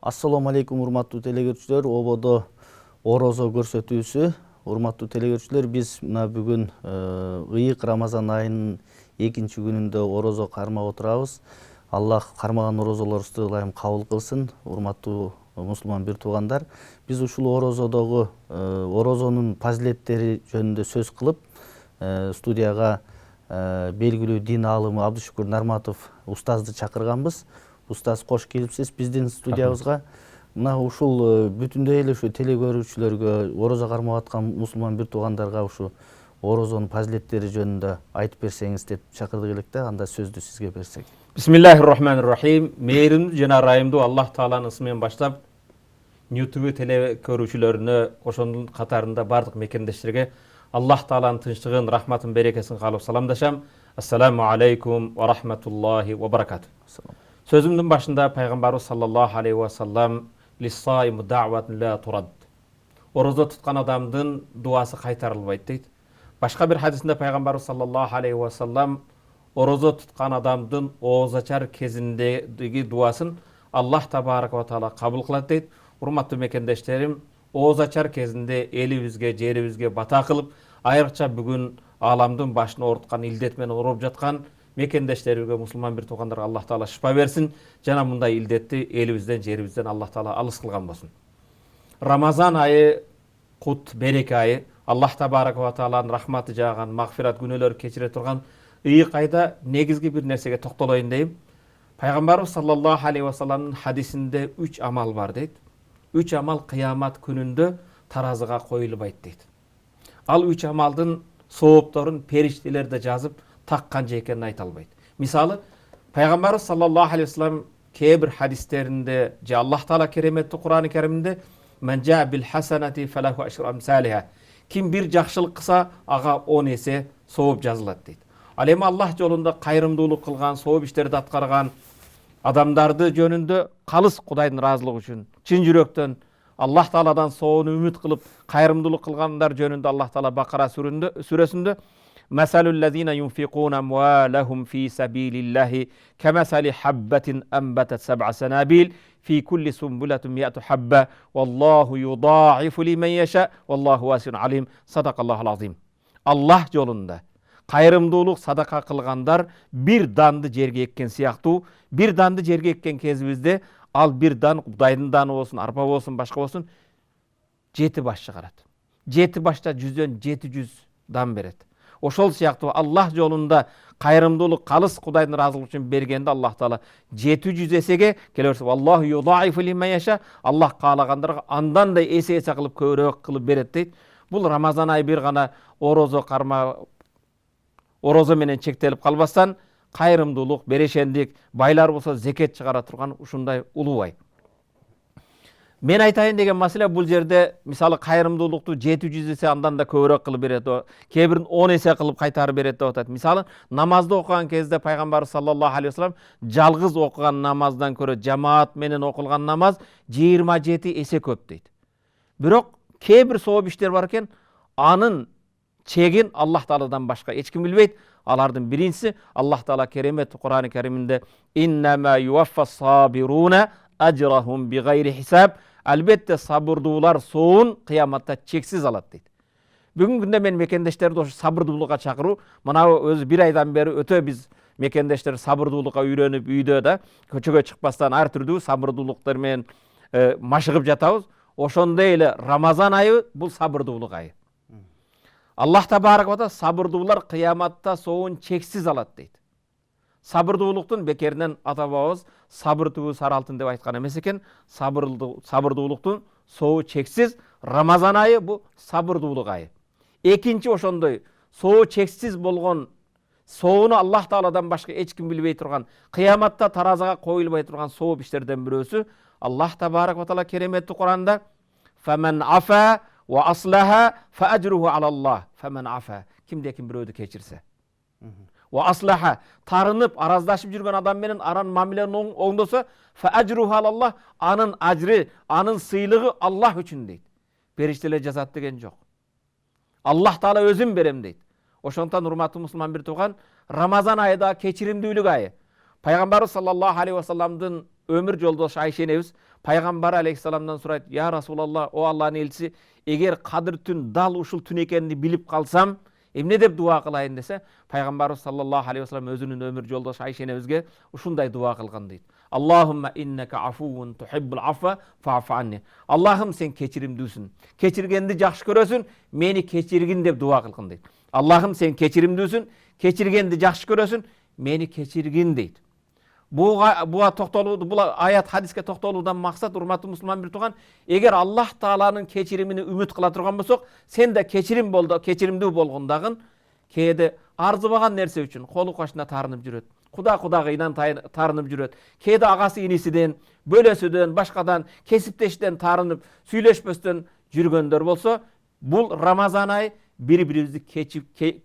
Assalamu alaikum урматтуу телегөрүүчүлөр. Ободо орозо көрсөтүүсү. Урматтуу телегөрүүчүлөр, биз мына бүгүн ыйык Рамазан айынын 2-күнүндө орозо кармап отурабыз. Аллах кармаган орозолорубузду ылайым кабыл кылсын. Урматтуу мусулман бир туугандар, биз ушул орозодогу орозонун фазилеттери жөнүндө сөз кылып, студияга белгилүү дин аалымы Абдышүкүр Нарматов устазды чакырганбыз. Устаз, кош келипсиз биздин студиябызга. Мына ушул бүтүндөй эле ушу телегөрүүчүлөргө, орозо кармап аткан мусулман бир туугандарга ушу орозонун фазилеттери жөнүндө айтып берсеңиз деп чакырдык элек да, анда сөздү сизге берсек. Бисмиллахир-рахманир-рахим. Мээримдүү жана ырайымдуу Аллах Тааланын ысымы менен баштап, YouTube телекөрүүчүлөрүнө, ошонун катарында бардык мекендештерге Аллах Тааланын тынчтыгын, рахматын, берекесин каалап саламдашам. Ассаламу алейкум ва рахматуллахи ва баракату. Сөзүмдүн башында пайгамбарыбыз саллаллаху алейхи ва саллам лиссаиму даъватун ла турад. Орозо туткан адамдын дуасы кайтарылбайт дейт. Башка бир хадисинде пайгамбарыбыз саллаллаху алейхи ва саллам орозо туткан адамдын оозачар кезиндеги дуасын Аллах табарак ва таала кабыл кылат дейт. Урматтуу мекендештерим, оозачар кезинде элибизге, жерибизге бата кылып, айрыкча бүгүн ааламдын башын ооруткан илдет менен ооруп жаткан мекендештерибизге, мусулман бир туугандарга Аллах Таала шифа берсин. Жана мындай илдетти элибизден, жерибизден Аллах Таала алыс кылган болсун. Рамазан айы кут, береке айы, Аллах табарак ва тааланын рахматы жааган, магфират, күнөөлөр кечире турган ыйык айда негизги бир нерсеге токтолоюн дейм. Пайгамбарыбыз саллаллаху алейхи ва салламдын хадисинде 3 амал бар дейт. 3 амал кыямат күнүндө таразыга коюлбайт дейт. Ал 3 амалдын соопторун периштелер да жазып, так канча экенин айта албайт. Мисалы, пайгамбарыбыз саллаллаху алейхи ва саллам кээ бир хадистеринде же Аллах Таала кереметтүү Кур'ан-ы Кериминде "Мен жаа бил хасанати фалаху ашру амсалиха", ким бир жакшылык кылса, ага 10 эсе сооп жазылат дейт. Ал эми Аллах жолунда кайрымдуулук кылган, сооп иштерди аткарган адамдарды жөнүндө калыс Кудайдын ыраазылыгы үчүн чын жүрөктөн Аллах Тааладан соону үмүт кылып кайрымдуулук кылгандар жөнүндө Аллах Таала Бакара сүрөсүндө "Маsalul ladzina yunfiquna amwalahum fi sabilillahi kamasali habbatin anbatat sab'a sanabil fi kulli sunbulatin mi'atu habba wallahu yudha'ifu limen yasha wallahu wasi'un alim." Sadaqallahul azim. Allah жолунда кайрымдуулук садака кылгандар бир данды жерге эккен сыяктуу, бир данды жерге эккен кезибизде ал бир дан, Кудайдын даны болсун, арпа болсун, башка болсун, 7 баш чыгарат. 7 башта 100дөн 700 дан берет. Ошол сыяктуу Аллах жолунда кайрымдуулук калыс Кудайдын ыраазылыгы үчүн бергенде Аллах Таала 700 эсеге келе берсе, Аллаху юдаифу лиман яша, Аллах каалагандарга андан да эсе кылып көбүрөөк кылып берет дейт. Бул Рамазан айы бир гана орозо менен чектелип калбастан, кайрымдуулук, берешендик, байлар болсо зекет чыгара турган ушундай улуу ай. Мен айтайын деген маселе бул жерде, мисалы кайрымдуулукту 700 эсе андан да көбүрөөк кылып берет, кээ бирин 10 эсе кылып кайтарып берет деп атат. Мисалы намазды окуган кезде пайгамбарыбыз саллаллаху алейхи ва саллам жалгыз окуган намаздан көрө жамаат менен окулган намаз 27 эсе көп дейт. Бирок кээ бир сооп иштер бар экен, анын чегин Аллах Тааладан башка эч ким билбейт. Алардын биринчиси Аллах Таала кереметтүү Кур'ан-ы Кериминде "Иннама юваффас сабируна ажрахум бигайри хисаб", албетте сабырдуулар соон кыяматта чексиз алат дейт. Бүгүнкү күндө мен мекендештерди ошо сабырдуулукка чакыруу, мына өзү 1 айдан бери өтө биз мекендештер сабырдуулукка үйрөнүп, үйдө да көчөгө чыкпастан ар түрдүү сабырдуулуктар менен машыгып жатабыз. Ошондой эле Рамазан айы бул сабырдуулук айы. Аллах табарак ва таала сабырдуулар кыяматта соон чексиз алат дейт. Сабырдуулуктун бекеринен ата бабабыз сабыр түбү сары алтын деп айткан эмес экен. Сабырдуулуктун соогу чексиз. Рамазан айы бул сабырдуулук айы. Экинчи ошондой соогу чексиз болгон, соону Аллах Тааладан башка эч ким билбей турган, кыяматта таразага коюлбай турган сооп иштерден бирөөсү Аллах табарак ва таала кереметтүү Кур'анда "Фамен афа ва аслаха фа ажруху алаллах", "Фамен афа", кимде ким бирөөдү кечирсе, "Ва аслаха", тарынып араздашып жүргөн адам менен анын мамилени оңдосо, "Фа ажруху алаллах", анын ажры, анын сыйлыгы Аллах үчүн дейт. Периштелер жазат деген жок. Аллах Таала өзүм берем дейт. Ошондон урматтуу мусулман бир тууган, Рамазан айы да кечиримдүүлүк айы. Пайгамбарыбыз саллаллаху алейхи ва салламдын ömür joldoşu Ayşe enebиз Пайгамбар алейхиссаламдан сурайт: "Я Расулалла, о Аллахтын элчиси, эгер Кадыр түн дал ушул түн экенин билип калсам, эмне деп дуа кылайын?" десе, Пайгамбарыбыз саллаллаху алейхи вассалам өзүнүн өмүр жолдошу Айшe энебизге ушундай дуа кылган дейт. Аллахумма иннека афувун тухиббул афва фа'фу анни. Аллахым, сен кечиримдүүсүн. Кечиргенди жакшы көрөсүн, мени кечиргин деп дуа кылган дейт. Аллахым, сен кечиримдүүсүн, кечиргенди жакшы көрөсүн, мени кечиргин дейт. Буга токтолууду, бул аят хадиске токтолуудан максат, урматтуу мусулман бир тууган, эгер Аллах Тааланын кечиримине үмүт кыла турган болсок, сен да кечиримдүү болгондагын кээде арзыбаган нерсе үчүн колу кошуна таарынып жүрөт. Кудагыйдан таарынып жүрөт. Кээде агасы инисиден, бөлөсүдөн, башкадан, кесиптештен таарынып, сүйлөшпөстөн жүргөндөр болсо, бул Рамазан айы бири-бирибизди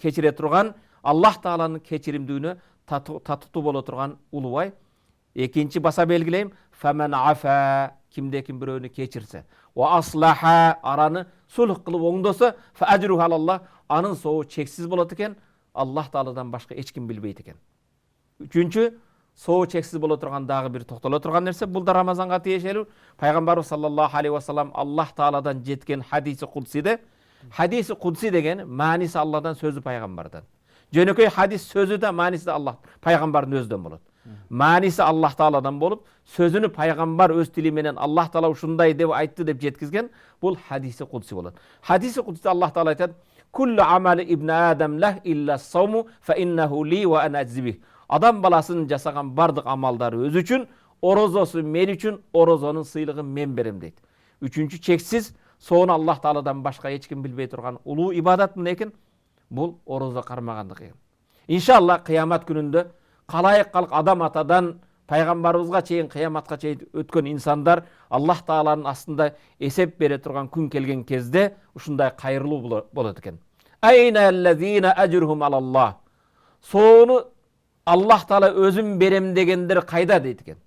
кечире турган, Аллах Тааланын кечиримдүүнө татыктуу боло турган улуу ай. Экинчи баса белгилейм: фамен афа, кимде ким бирөөнү кечирсе, ва аслаха, араны сулх кылып оңдосо, фа ажруху алаллах, анын сообу чексиз болот экен, Аллах Тааладан башка эч ким билбейт экен. Үчүнчү, сообу чексиз боло турган дагы бир токтоло турган нерсе, бул да Рамазанга тиешелүү. Пайгамбарыбыз саллаллаху алейхи вассалам Аллах Тааладан жеткен хадиси кудсиде, хадиси кудси деген мааниси Алладан, сөзү Пайгамбардан. Жөнөкөй хадис сөзү да мааниси да Аллах, Пайгамбардын өзүдөн болот. Мааниси Аллах Тааладан болуп, сөзүнү Пайгамбар өз тили менен Аллах Таала ушундай деп айтты деп жеткизген, бул хадиси кудси болот. Хадиси кудсиде Аллах Таала айтат: "Куллу амали ибн адам лах илля сауму фа иннаху ли ва ана аджзибих." Адам баласынын жасаган бардык амалдары өзү үчүн, орозосу мен үчүн, орозонун сыйлыгын мен берем дейт. Үчүнчү, чексиз соону Аллах Тааладан башка эч ким билбей турган улуу ибадат эмне экен? Бул орозо кармагандык экен. Иншалла кыямат күнүндө калайык калк адам атадан пайгамбарыбызга чейин, кыяматка чейин өткөн инсандар Аллах Тааланын астында эсеп бере турган күн келген кезде ушундай кайрылуу болот экен. Айна аллазина ажрухум алаллах. Соону Аллах Таала өзүм берем дегендер кайда дейт экен.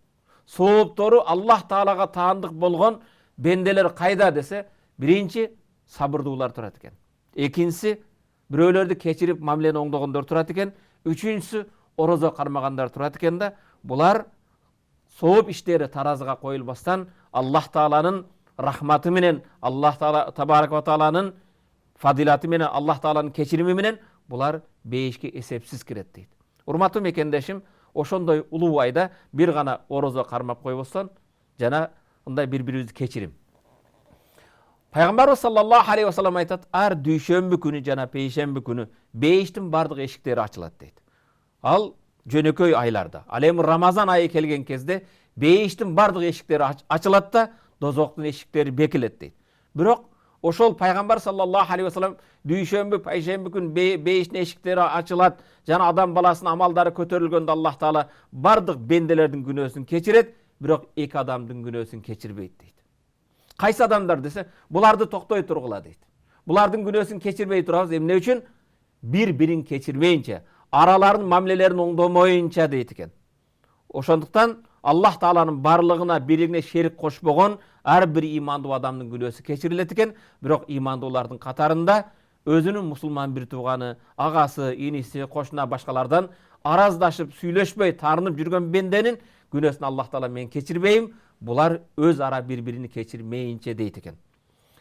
Сооптору Аллах Таалага таандык болгон бенделер кайда десе, биринчи сабырдуулар турат экен. Экинчиси бирөөлөрдү кечирип мамилени оңдогондор турат экен. Үчүнчүсү орозо кармагандар турат экен да. Булар сооп иштери таразыга коюлбастан Аллах Тааланын рахматы менен, Аллах Таала табарак ва тааланын фадилаты менен, Аллах Тааланын кечирими менен булар бейишке эсепсиз кирет дейт. Урматтуу мекендешим, ошондой улуу айда бир гана орозо кармап койбостон, жана мындай бири-бирибизди кечирим. Пайгамбарыбыз саллаллаху алейхи вассалам айтат: "Ар дүйшөмбү күнү жана пейшемби күнү бейиштин бардык эшиктери ачылат" дейт. Ал жөнөкөй айларда. Ал эми Рамазан айы келген кезде бейиштин бардык эшиктери ачылат да, дозоктун эшиктери бекилет дейт. Бирок ошол Пайгамбар саллаллаху алейхи вассалам дүйшөмбү, пейшемби күн бейиштин эшиктери ачылат, жана адам баласынын амалдары көтөрүлгөндө Аллах Таала бардык бенделердин күнөөсүн кечирет, бирок эки адамдын күнөөсүн кечирбейт дейт. Кайсы адамдар десе, буларды токтой тургула дейт. Булардын күнөөсүн кечирбей турабыз, эмне үчүн? Бир-бирин кечирбейинче, араларын, мамилелерин оңдомоюнча дейт экен. Ошондуктан Аллах Тааланын барлыгына бирлигине шерик кошпогон ар бир имандуу адамдын күнөөсү кечирилет экен, бирок имандуулардын катарында өзүнүн мусулман бир тууганы, агасы, иниси, кошуна, башкалардан араздашып, сүйлөшпөй, таарынып жүргөн бенденин күнөөсүн Аллах Таала мен кечирбейм, булар өз ара бири-бирини кечирмейинче дейт экен.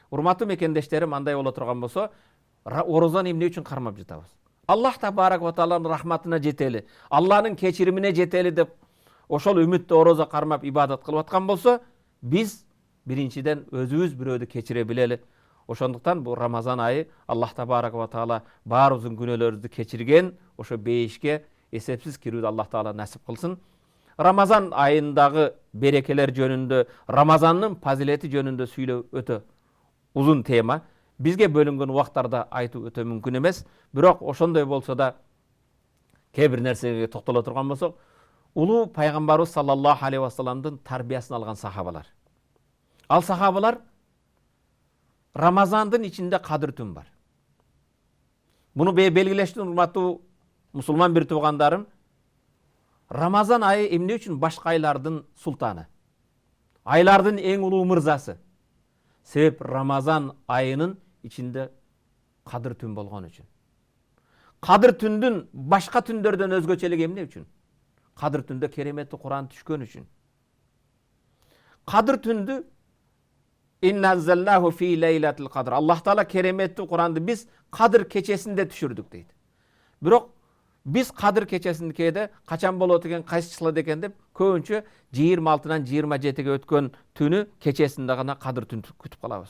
Урматтуу мекендештерим, андай боло турган болсо, орозону эмне үчүн кармап жатабыз? Аллах табарак ва тааланын рахматына жетели, Аллахнын кечиримине жетели деп ошол үмүттө орозо кармап ибадат кылып аткан болсо, биз биринчиден өзүбүз бирөөдү кечире билели. Ошондуктан бул Рамазан айы Аллах табарак ва таала баарыбыздын күнөөлөрүбүздү кечирген, ошо бейишке эсепсиз кирүүдү Аллах Таала насип кылсын. Рамазан айындагы берекелер жөнүндө, Рамазандын фазилети жөнүндө сүйлөө өтө узун тема. Бизге бөлүнгөн убактарда айтуу өтө мүмкүн эмес, бирок ошондой болсо да кээ бир нерсеге токтоло турган болсок, улуу Пайгамбарыбыз саллаллаху алейхи вассаламдын тарбиясын алган сахабалар. Ал сахабалар Рамазандын ичинде Кадыр түн бар. Муну белгилештин, урматтуу мусулман бир туугандарым, Рамазан айы эмне үчүн башка айлардын султаны? Айлардын эң улуу мырзасы. Себеп Рамазан айынын ичинде Кадыр түн болгон үчүн. Кадыр түндүн башка түндөрдөн өзгөчөлүгү эмне үчүн? Кадыр түндө кереметти Куран түшкөн үчүн. Kadir tündü İnna zellahu fi leylatil kadr. Allah Teala keremetli Kur'an'da biz Kadir keçesinde düşürdük deydi. Bирок biz Kadir keçesindeki kaçan bolot eken, kayсы чыла деген деп көбүнчө 26-dan 27-ge өткөн түнү keçesinde гана Kadir түн күтүп калабыз.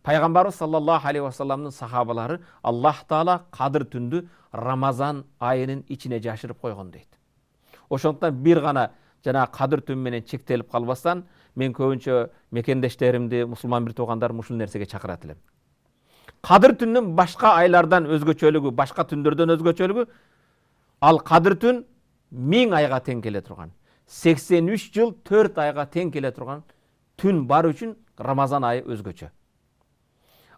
Пайгамбарыбыз саллаллаху алейхи вассаламдын сахабалары Аллах Таала Kadir түндү Рамазан айынын ичине жашырып койгон дейт. Ошондуктан бир гана жана Kadir түн менен чектелип калбастан мен көбүнчө мекендештеримди, мусулман бир туугандарым ушул нерсеге чакырат элем. Kadir түнүн башка айлардан өзгөчөлүгү, башка түндөрдөн өзгөчөлүгү, ал Kadir түн 1000 айга тең келе турган. 83 жыл 4 айга тең келе турган түн бар үчүн Рамазан айы өзгөчө.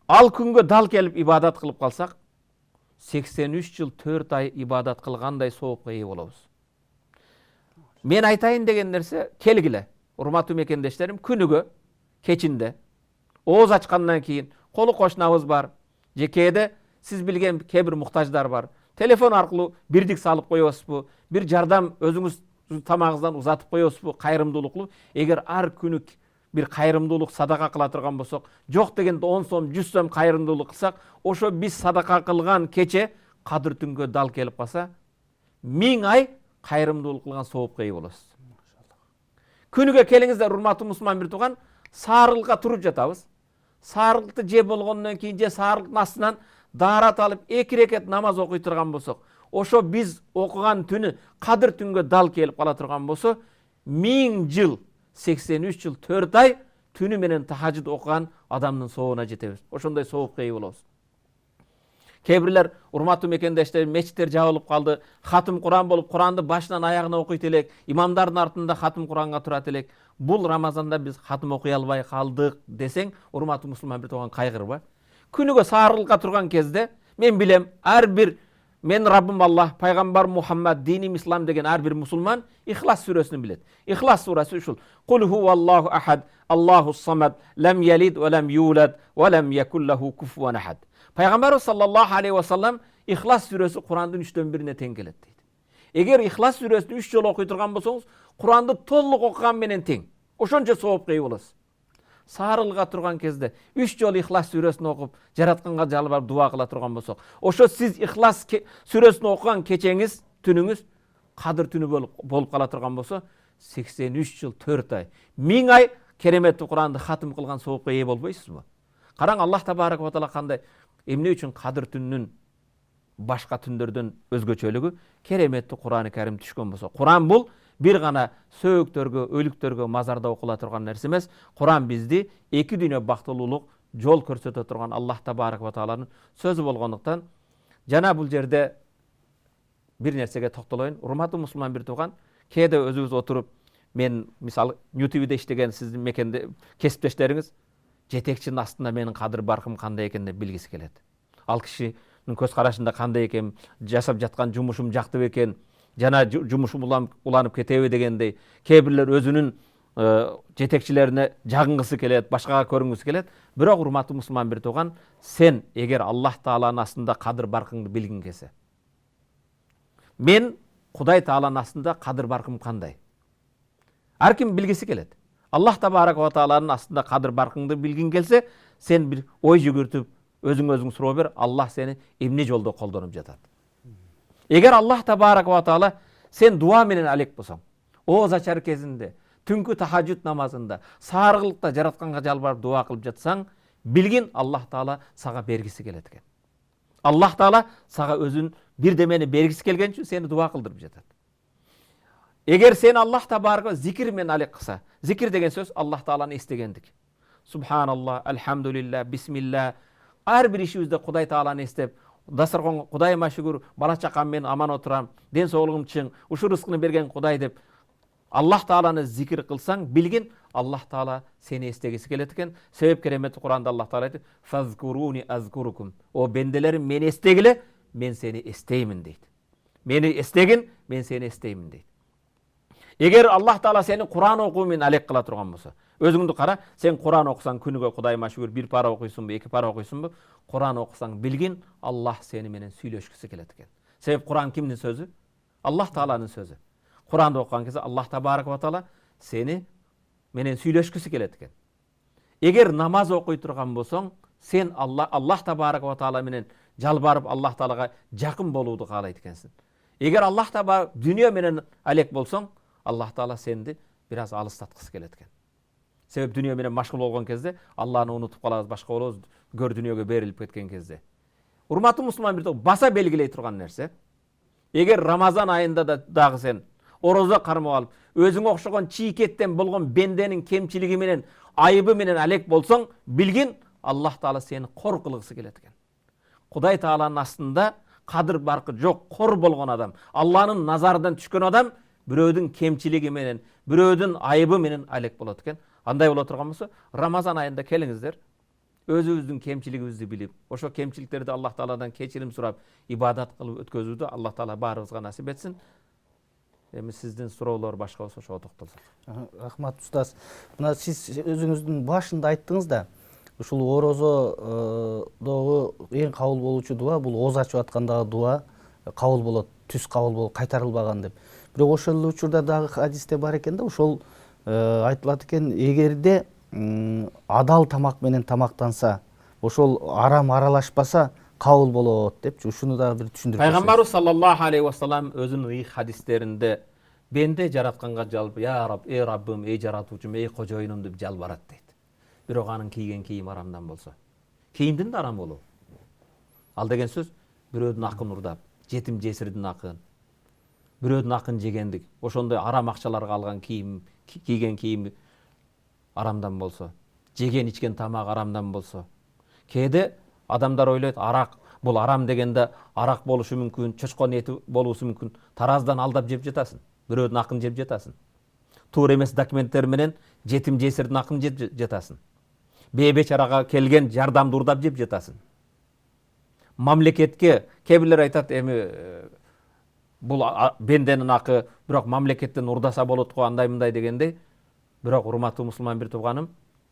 Ал күнгө дал келип ибадат кылып калсак, 83 жыл 4 ай ибадат кылгандай соопко ээ болобуз. Мен айтайын деген нерсе, келгиле, урматтуу мекендештерим, күнүгө, кечинде, ооз ачкандан кийин, колу кошунабыз бар, же кээде сиз билген кээ бир муктаждар бар. Телефон аркылуу бирдик салып коесузбу, бир жардам өзүңүз тамагыңыздан узатып коесузбу, кайрымдуулуклуу. Эгер ар күнү бир кайрымдуулук садака кыла турган болсок, жок дегенде 10 сом, 100 сом кайрымдуулук кылсак, ошо биз садака кылган кече Kadir түнгө дал келип калса, 1000 ай кайрымдуулук кылган соопко ээ болосуз. Күнүгө келиңиздер, урматтуу мусулман бир тууган, саарылыкка туруп жатабыз. Саарылыкты же болгондон кийин же саарылыктын астынан даарат алып 2 рекет намаз окуй турган болсок, ошо биз окуган түнү Kadir түнгө дал келип кала турган болсо, 1000 жыл 83 жыл 4 ай түнү менен тахажжуд окуган адамдын сообуна жетебиз. Ошондой соопко ээ болобуз. Кээ бирлер, урматтуу мекендештер, мечиттер жабылып калды, хатым Куран болуп, Куранды башынан аягына окуйт элек, имамдардын артында хатым Куранга турат элек. Бул Рамазанда биз хатым окуй албай калдык десең, урматтуу мусулман бир тууган кайгырба. Күнүгө саарылыкка турган кезде мен билем, ар бир мен Раббым Аллах, пайгамбар Мухаммад, диним ислам деген ар бир мусулман Ихлас сүрөсүн билет. Ихлас сурасы ушул. Кул хуваллаху ахад, Аллахус самад, лам ялид ва лам юлад ва лам якул лаху куфуан ахад. Пайгамбарыбыз саллаллаху алейхи вассалам Ихлас сүрөсү Курандын 3/1-ине тең келет дейт. Эгер Ихлас сүрөсүн 3 жолу окуй турган болсоңуз, Куранды толук окуган менен тең. Ошончо соопко ээ болосуз. Саарылга турган кезде 3 жолу Ихлас сүрөсүн окуп, жаратканга жалбарып дуа кыла турган болсок, ошо сиз Ихлас сүрөсүн окуган кечеңиз, түнүңүз Kadir түнү болуп кала турган болсо, 83 жыл 4 ай, 1000 ай кереметтүү Куранды хатым кылган соопко ээ болбойсузбу? Караң, Аллах табарак ва таала кандай эмне үчүн Kadir түнүнүн башка түндөрдөн өзгөчөлүгү, кереметтүү Кураны Карим түшкөн болсо. Куран бул бир гана сөөктөргө, өлүктөргө мазарда окула турган нерсе эмес. Куран бизди эки дүйнө бактылуулук жол көрсөтө турган Аллах табарак ва тааланын сөзү болгондуктан, жана бул жерде бир нерсеге токтолоюн. Урматтуу мусулман бир тууган, кээде өзүбүз отуруп, мен мисалы YouTube'де иштеген сиздин мекенде кесиптештериңиз жетекчинин астында менин Kadir баркым кандай экен деп билгиси келет. Ал кишинин көз карашында кандай экен, жашап жаткан жумушум жакты бекен, жана жумушум уланып кетеби дегендей, кээ бирлер өзүнүн жетекчилерине жагынгысы келет, башкага көрүнгүсү келет. Бирок урматтуу мусулман бир тууган, сен эгер Аллах Тааланын астында Kadir баркыңды билгиң келсе, мен Кудай Тааланын астында Kadir баркым кандай? Ар ким билгиси келет. Аллах табарак ва тааланын астында Kadir баркыңды билгиң келсе, сен бир ой жүгүртүп, өзүң суроо бер, Аллах сени эмне жолдо колдонуп жатат. Эгер Аллах табарак ва таала сен дуа менен алек болсоң, ооз ачар кезинде, түнкү тахажжуд намазында, саарылыкта жаратканга жалбарып дуа кылып жатсаң, билгин Аллах Таала сага бергиси келет экен. Аллах Таала сага өзүн бирдемени бергиси келген үчүн сени дуа кылдырып жатат. Эгер сен Аллах табарак зикир менен алек кылса, зикир деген сөз Аллах Тааланы эстегендик. Субханаллах, альхамдулилlah, бисмилlah. Ар бир ишибизде Кудай Тааланы эстеп, дасарконго Кудайыма шүгүр, бала чакам менен аман отурам, ден соолугум чың, ушул рызкыны берген Кудай деп Аллах Тааланы зикир кылсаң, билгин Аллах Таала сени эстегиси келет экен. Себеп кереметтүү Куранда Аллах Таала айтты: "Фазкуруни азкурукум." О бенделерим, мени эстегиле, мен сени эстеймин дейт. Мени эстегин, мен сени эстеймин дейт. Эгер Аллах Таала сени Куран окуу менен алек кыла турган болсо, өзүңдү кара, сен Куран окусаң, күнүгө Кудайыма шүгүр 1 пара окуйсуңбу, 2 пара окуйсуңбу, Куран окусаң, билгин Аллах сени менен сүйлөшкүсү келет экен. Себеп Куран кимдин сөзү? Аллах Тааланын сөзү. Куранды окуган кезде Аллах табарак ва таала сени менен сүйлөшкүсү келет экен. Эгер намаз окуй турган болсоң, сен Аллах табарак ва таала менен жалбарып Аллах таалага жакын болууду каалайт экенсиң. Эгер Аллах табарак дүйнө менен алек болсоң, Аллах таала сенди бир аз алыстаткысы келет экен. Себеп дүйнө менен машгул болгон кезде Алланы унутуп калабыз, башка болобуз, көр дүйнөгө берилип кеткен кезде. Урматтуу мусулман бирдик баса белгилей турган нерсе. Эгер Рамазан айында дагы сен орозо кармап алып, өзүңө окшогон чийкеттен болгон бенденин кемчилиги менен, айыбы менен алек болсоң, билгин Аллах таала сени кор кылгысы келет экен. Кудай тааланын астында кадыр баркы жок, кор болгон адам, Алланын назарынан түшкөн адам бирөөдүн кемчилиги менен, бирөөдүн айыбы менен алек болот экен. Андай боло турган болсо, Рамазан айында келиңиздер, өзүбүздүн кемчилигибизди билип, ошо кемчиликтерди Аллах тааладан кечирим сурап, ибадат кылып өткөзүүдү Аллах таала баарыбызга насип этсин. Эми сиздин суроолор башка болсо ошого токтолсок. Рахмат устаз. Мына сиз өзүңүздүн башында айттыңыз да, ушул орозодогу эң кабыл болуучу дуа бул ооз ачып аткандагы дуа кабыл болот, түз кабыл болуп кайтарылбаган деп. Бирок ошол учурда дагы хадисте бар экен да, ошол айтылат экен, эгерде адал тамак менен тамактанса, ошол арам аралашпаса кабыл болот депчи. Ушуну дагы бир түшүндүрүп берсеңиз. Пайгамбарыбыз саллаллаху алейхи ва саллам өзүнүн ыйык хадистеринде бенде жаратканга жалбы, я Раб, эй Раббым, эй жаратуучум, эй кожоюнум деп жалбарат дейт. Бирок анын кийген кийим арамдан болсо, кийимдин да арам болуу. Ал деген сөз бирөөдүн акын урдап, жетим жесирдин акын, бирөөдүн акын жегендик, ошондой арам акчаларга алган кийим, кийген кийим арамдан болсо, жеген ичкен тамак арамдан болсо. Кээде адамдар ойлойт, арак бул арам дегенде арак болушу мүмкүн, чочкон эти болуусу мүмкүн. Тараздан алдап жеп жатасың, бирөөдүн акын жеп жатасың. Туура эмес документтер менен жетим жесирдин акын жеп жатасың. Бейбечарага келген жардамды урдап жеп жатасың. Мамлекетке кээ бирлер айтат, эми бул бенденин акы, бирок мамлекеттен урдаса болот го, андай мындай дегендей. Бирок урматтуу мусулман бир тууганым,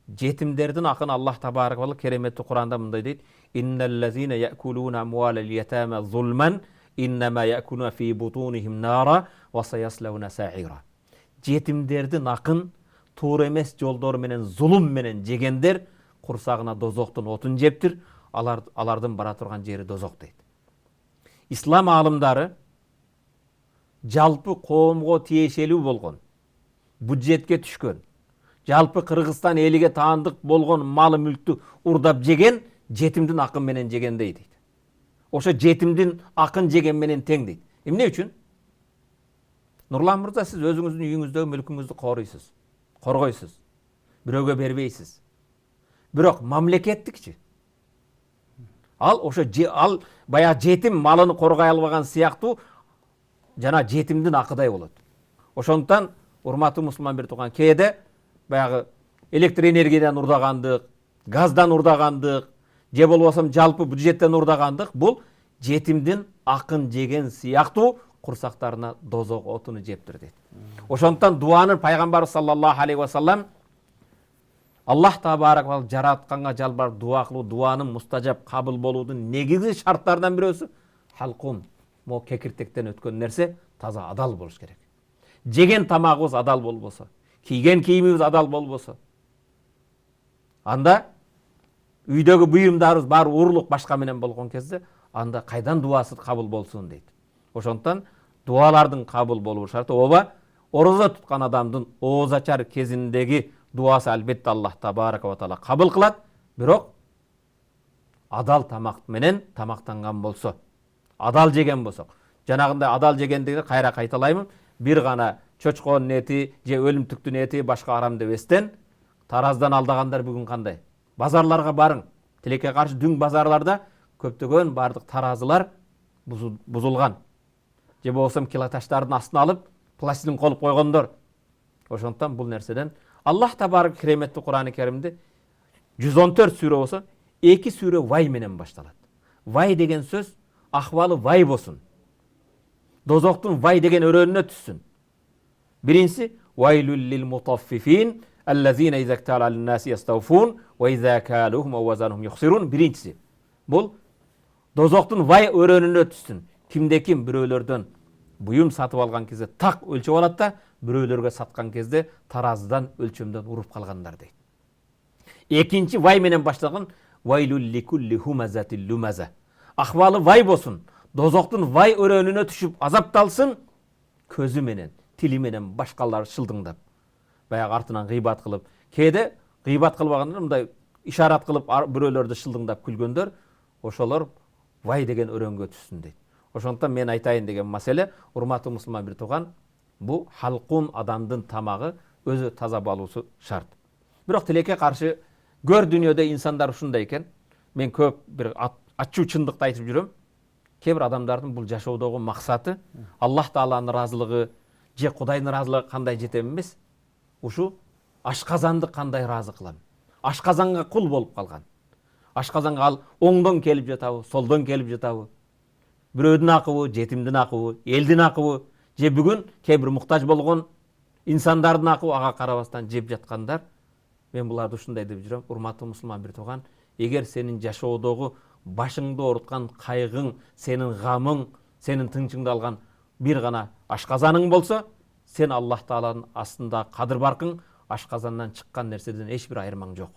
жетимдердин акын Аллах табарак ва кереметтүү Куранда мындай дейт: "Инналлазина я'кулуна амвалал ятама зулман, иннама я'кулуна фи бутунихим нара ва саяслауна сa'ира." Жетимдердин акын туура эмес жолдор менен, зулум менен жегендер курсагына дозоктун отун жептир, алардын бара турган жери дозок дейт. Ислам аалымдары жалпы коомго тиешелүү болгон, бюджетке түшкөн, жалпы Кыргызстан элиге таандык болгон малы мүлктү урдап жеген жетимдин акын менен жегендей дейт. Ошо жетимдин акын жеген менен тең дейт. Эмне үчүн? Нурлан мырза, сиз өзүңүздүн үйүңүздөгү мүлкүңүздү коруйсуз, коргойсуз, бирөөгө бербейсиз. Бирок мамлекеттикчи. Ал ошо баягы жетим малын коргой албаган сыяктуу жана жетимдин акыдай болот. Ошондуктан урматтуу мусулман бир тууган, кээде баягы электр энергиядан урдагандык, газдан урдагандык, же болбосо жалпы бюджеттен урдагандык бул жетимдин акын жеген сыяктуу курсактарына дозок отуну жептир дейт. Ошондуктан дуанын пайгамбар саллаллаху алейхи ва саллам Аллах табарак ва жаратканга жалбарып дуа кылуу, дуанын мустажап кабыл болуудун негизги шарттарынан бирөөсү халкум, мо кекиртектен өткөн нерсе таза адал болуш керек. Жеген тамагыбыз адал болбосо, кийген кийимибиз адал болбосо, анда үйдөгү буюмдарыбыз баары уурулук башка менен болгон кезде анда кайдан дуасы кабыл болсун дейт. Ошондуктан дуалардын кабыл болуу шарты ооба орозо туткан адамдын ооз ачар кезиндеги дуасы албетте Аллах табарак ва таала кабыл кылат, бирок адал тамак менен тамактанган болсо, адал жеген болсок. Жанагындай адал жегендигин кайра кайталаймын, бир гана чочконун эти же өлүмтүктүн эти башка арам деп эстен тараздан алдагандар бүгүн кандай? Базарларга барың. Тилекке каршы дүң базарларда көптөгөн бардык таразылар бузулган. Же болсом килоташтардын астына алып пластилин колуп койгондор. Ошондуктан бул нерседен Аллах табарак кереметтүү Кур'ан-ы Керимде 114 сүрө болсо, 2 сүрө вай менен башталат. Вай деген сөз ахвалы вай болсун. Дозоктун вай деген өрөөнүнө түссүн. Биринчиси вайлул лил мутаффифин аллазина иза ктала лин-наси ястауфун ва иза калухум ва вазанхум юхсирун. Биринчиси бул дозоктун вай өрөөнүнө түссүн. Кимде ким бирөөлөрдөн буюм сатып алган кезде так өлчөп алат да, бирөөлөргө саткан кезде таразыдан өлчөмдөн уруп калгандар дейт. Экинчи вай менен башталган вайлул ликулли хумазатил лумаза. Акыбалы вай болсун, дозоктун вай өрөөнүнө түшүп азапталсын, көзү менен, тили менен башкалар шылдыңдап, баягы артынан гыйбат кылып, кээде гыйбат кылбагандар мындай ишарат кылып бирөөлөрдү шылдыңдап күлгөндөр, ошолор вай деген өрөөнгө түшсүн дейт. Ошондуктан мен айтайын деген маселе, урматтуу мусулман бир тууган, бу халкун адамдын тамагы өзү таза болуусу шарт. Бирок тилекке каршы көр дүйнөдө инсандар ушундай экен. Мен көп бир ачуу чындыкты айтып жүрөм. Кээ бир адамдардын бул жашоодогу максаты Аллах Тааланын ыраазылыгы же Кудайдын ыраазылыгы кандай жетем эмес. Ушу ашказанды кандай ыраазы кылам. Ашказанга кул болуп калган. Ашказанга ал оңдон келип жатабы, солдон келип жатабы. Бирөөдүн акыбы, жетимдин акыбы, элдин акыбы, же бүгүн кээ бир муктаж болгон инсандардын акыбы ага карабастан жеп жаткандар. Мен буларды ушундай деп жүрөм, урматтуу мусулман бир тууган, эгер сенин жашоодогу башыңды оорутқан кайгың, сенин гамың, сенин тынчыңды алган бир гана ашказаның болсо, сен Аллах Тааланын астында кадыр баркың, ашказандан чыккан нерседен эч бир айырмаң жок.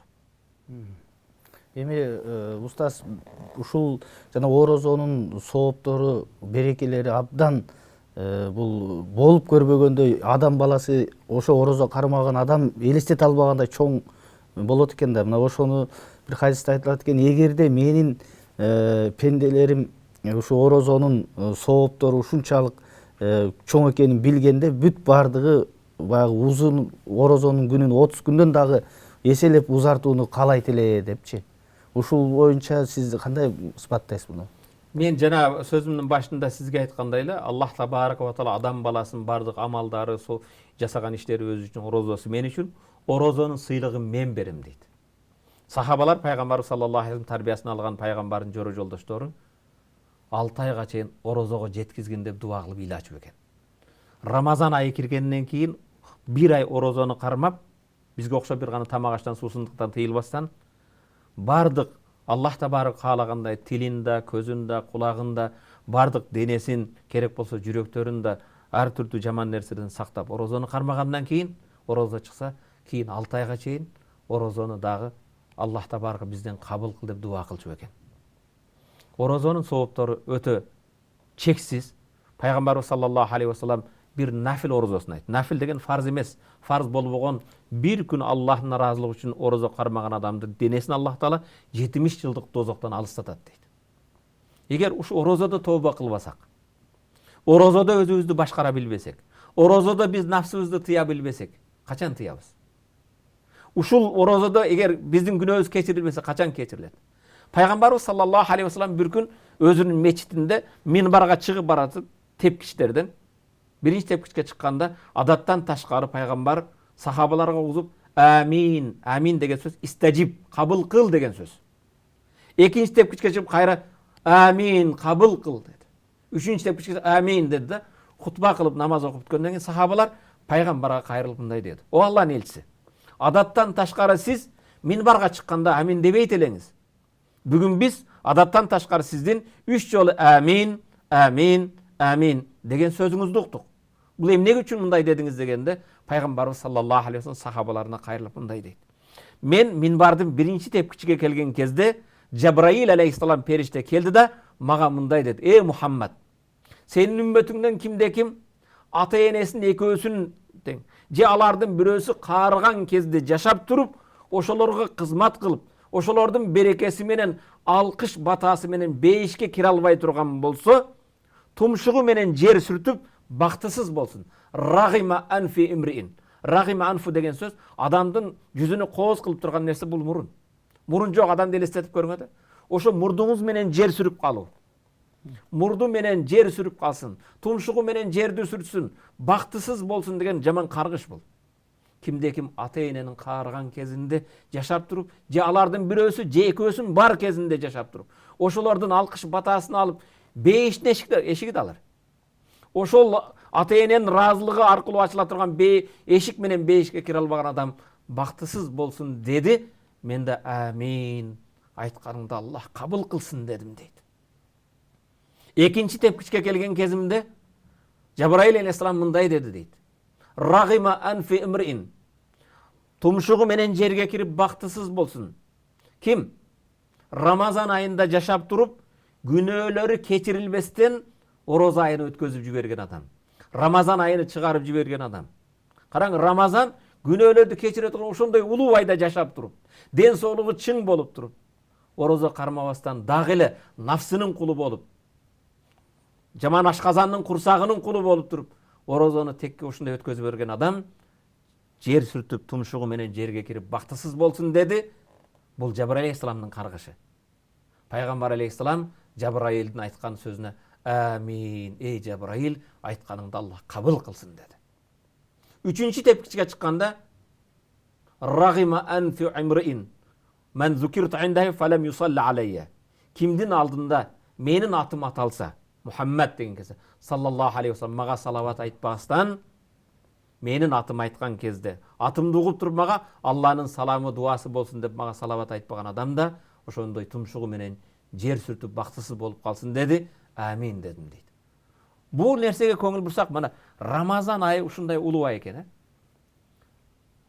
Эми устаз ушул жана орозонун сооптору, берекелери абдан бул болуп көрбөгөндөй адам баласы ошо орозо кармаган адам элестете албагандай чоң болот экен да. Мына ошону бир хадисте айтылат экен, эгерде менин пенделерим ушу орозонун сооптору ушунчалык чоң экенин билгенде бүт бардыгы баягы узун орозонун күнүн 30 күндөн дагы эселеп узартууну каалайт эле депчи. Ушул боюнча сиз кандай ысбаттайсыз буну? Мен жана сөзүмдүн башында сизге айткандай эле, Аллах Табарак ва Таала адам баласынын бардык амалдары, жасаган иштери өзү үчүн, орозосу мен үчүн, орозонун сыйлыгын мен берем дейт. Сахабалар пайгамбар саллаллаху алейхи тарбиясын алган пайгамбардын жору жолдоштору 6 айга чейин орозого жеткизгин деп дуа кылып ыйлачып экен. Рамазан айы киргенден кийин 1 ай орозону кармап, бизге окшоп бир гана тамак аштан, суусундуктан тыйылбастан, бардык Аллах Табарак каалагандай тилинде, көзүндө, кулагында, бардык денесин, керек болсо жүрөктөрүндө ар түрдүү жаман нерседен сактап, орозону кармагандан кийин, орозо чыкса, кийин 6 айга чейин орозону дагы Аллах Табарак бизден кабыл кыл деп дуа кылчу экен. Орозонун сооптору өтө чексиз. Пайгамбарыбыз саллаллаху алейхи вассалам бир нафил орозосын айтты. Нафил деген фарз эмес, фарз болбогон бир күн Аллахтын ыраазылыгы үчүн орозо кармаган адамды денесин Аллах Таала 70 жылдык дозоктон алыстатат дейт. Эгер ушу орозодо тооба кылбасак, орозодо өзүбүздү башкара билбесек, орозодо биз нафсыбызды тыя билбесек, качан тыябыз? Ушул орозодо эгер биздин күнөөбүз кечирилбесе, качан кечирилет? Пайгамбарыбыз саллаллаху алейхи вассалам бир күн өзүнүн мечитинде минбарга чыгып баратып тепкичтерден биринчи тепкичке чыкканда адаттан ташкары пайгамбар сахабаларга угузуп амин, амин деген сөз истажиб, кабыл кыл деген сөз. Экинчи тепкичке чыгып кайра амин, кабыл кыл деди. Үчүнчү тепкичке амин деди да хутба кылып намаз окуп бүткөндөн кийин сахабалар пайгамбарга кайрылып мындай деди: "О Аллахтын элчиси, адаттан ташкары сиз минбарга чыкканда амин дебейт элеңиз. Бүгүн биз адаттан ташкары сиздин 3 жолу амин, амин, амин деген сөзүңүздү уктук. Бул эмне үчүн мындай дедиңиз?" дегенде пайгамбарыбыз саллаллаху алейхи вассалам сахабаларына кайрылып мындай дейт: "Мен минбардын биринчи тепкичиге келген кезде Жабраил алейхиссалам периште келди да мага мындай деди: "Эй Мухаммад, сенин үммөтүңдөн кимде ким ата энесин экөөсүн тең, же алардын бирөөсү каарыган кезде жашап туруп, ошолорго кызмат кылып, ошолордун берекеси менен, алкыш батасы менен бейишке кире албай турган болсо, тумшугу менен жер сүртүп бактысыз болсун. Рагима анфи имриин." Рагима анфу деген сөз адамдын жүзүнө кооз кылып турган нерсе бул мурун. Мурун жок адамды элестетип көрүңөр да. Ошо мурдуңуз менен жер сүрүп калуу. Мурду менен жер сүрүп калсын, тумшугу менен жерди сүртсүн, бактысыз болсун деген жаман каргыш бул. Кимде ким ата эненин каарыган кезинде жашап туруп, же алардын бирөөсү же экөөсүн бар кезинде жашап туруп, ошолордун алкыш батасын алып, бейиштин эшиги да алар. Ошол ата эненин ыраазылыгы аркылуу ачыла турган эшик менен бейишке кире албаган адам бактысыз болсун деди. Мен да амин айтканыңды Аллах кабыл кылсын дедим дейт. Экинчи тепкичке келген кезимде Жабраил алейхиссалам мындай деди дейт: Ragima anfi imri'in. Tumşuğu menen жерге кирип бактысыз болсун. Kim? Ramazan ayında жашап туруп, günöөлөрү keçирилбестен oroza ayını өткөзүп жиберген адам. Ramazan ayını чыгарып жиберген адам. Караң, Ramazan günöөлөрдү keçире турган ошондой улуу айда жашап туруп, ден соолугу чың болуп туруп, орозо кармабастан дагы эле нафсынын кулу болуп, жаман ашказандын курсагынын кулу болуп туруп, орозону текке ушундай өткөзүп берген адам жер сүртүп, тумшугу менен жерге кирип бактысыз болсун деди. Бул Жабраил алейхисаламдын каргышы. Пайгамбар алейхисалам Жабраилдин айткан сөзүнө амин, эй Жабраил, айтканыңды Аллах кабыл кылсын деди. Үчүнчү тепкичке чыкканда рагима анфи имриин мен зукирту индахи фалам юсалли алейя. Кимдин алдында менин атым аталса, Мухаммад деген кезде саллаллаху алейхи вассалам мага салават айтпастан, менин атым айткан кезде атымды угуп туруп мага Алланын саламы дуасы болсун деп мага салават айтпаган адам да ошондой тумшугу менен жер сүртүп бактысыз болуп калсын деди. Амин дедим дейт. Бул нерсеге көңүл бурсак, мына Рамазан айы ушундай улуу ай экен.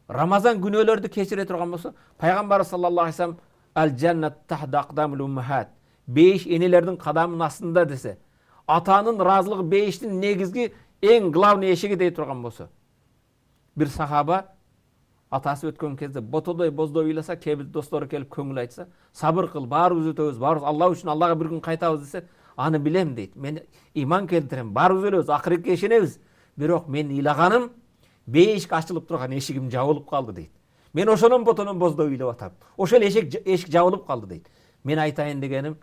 Рамазан күнөөлөрдү кечире турган болсо, пайгамбар саллаллаху алейхи вассалам ал жаннат тахда aqdamul ummahat, бейиш энелердин кадамынын астында десе, атанын ыраазылыгы бейиштин негизги эң главный эшиги дей турган болсо, бир сахаба атасы өткөн кезде ботодой боздой ыйласа, кээ бир достору келип көңүл айтса, сабыр кыл, баарыбыз өтөбүз, баарыбыз Алла үчүн Аллага бир күн кайтабыз десе, аны билем дейт. Мен иман келтирем, баарыбыз өлөбүз, акыретке ишенебиз. Бирок мен ыйлаганым бейишик ачылып турган эшигим жабылып калды дейт. Мен ошонун ботонун боздой ыйлап атам. Ошол эшик жабылып калды дейт. Мен айтайын дегеним,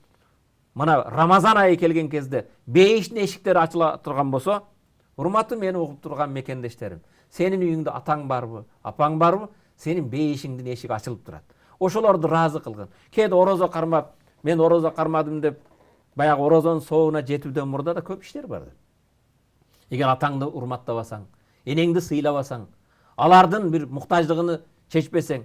мына Рамазан айы келген кезде бейиштин эшиктери ачыла турган болсо, урматтуу мени угуп турган мекендештерим, сенин үйүңдө атаң барбы, апаң барбы, сенин бейишиңдин эшиги ачылып турат. Ошолорду ыраазы кылгын. Кээде орозо кармап, мен орозо кармадым деп, баягы орозонун соогуна жетүүдөн мурда да көп иштер бар. Эгер атаңды урматтабасаң, энеңди сыйлабасаң, алардын бир муктаждыгын чечпесең,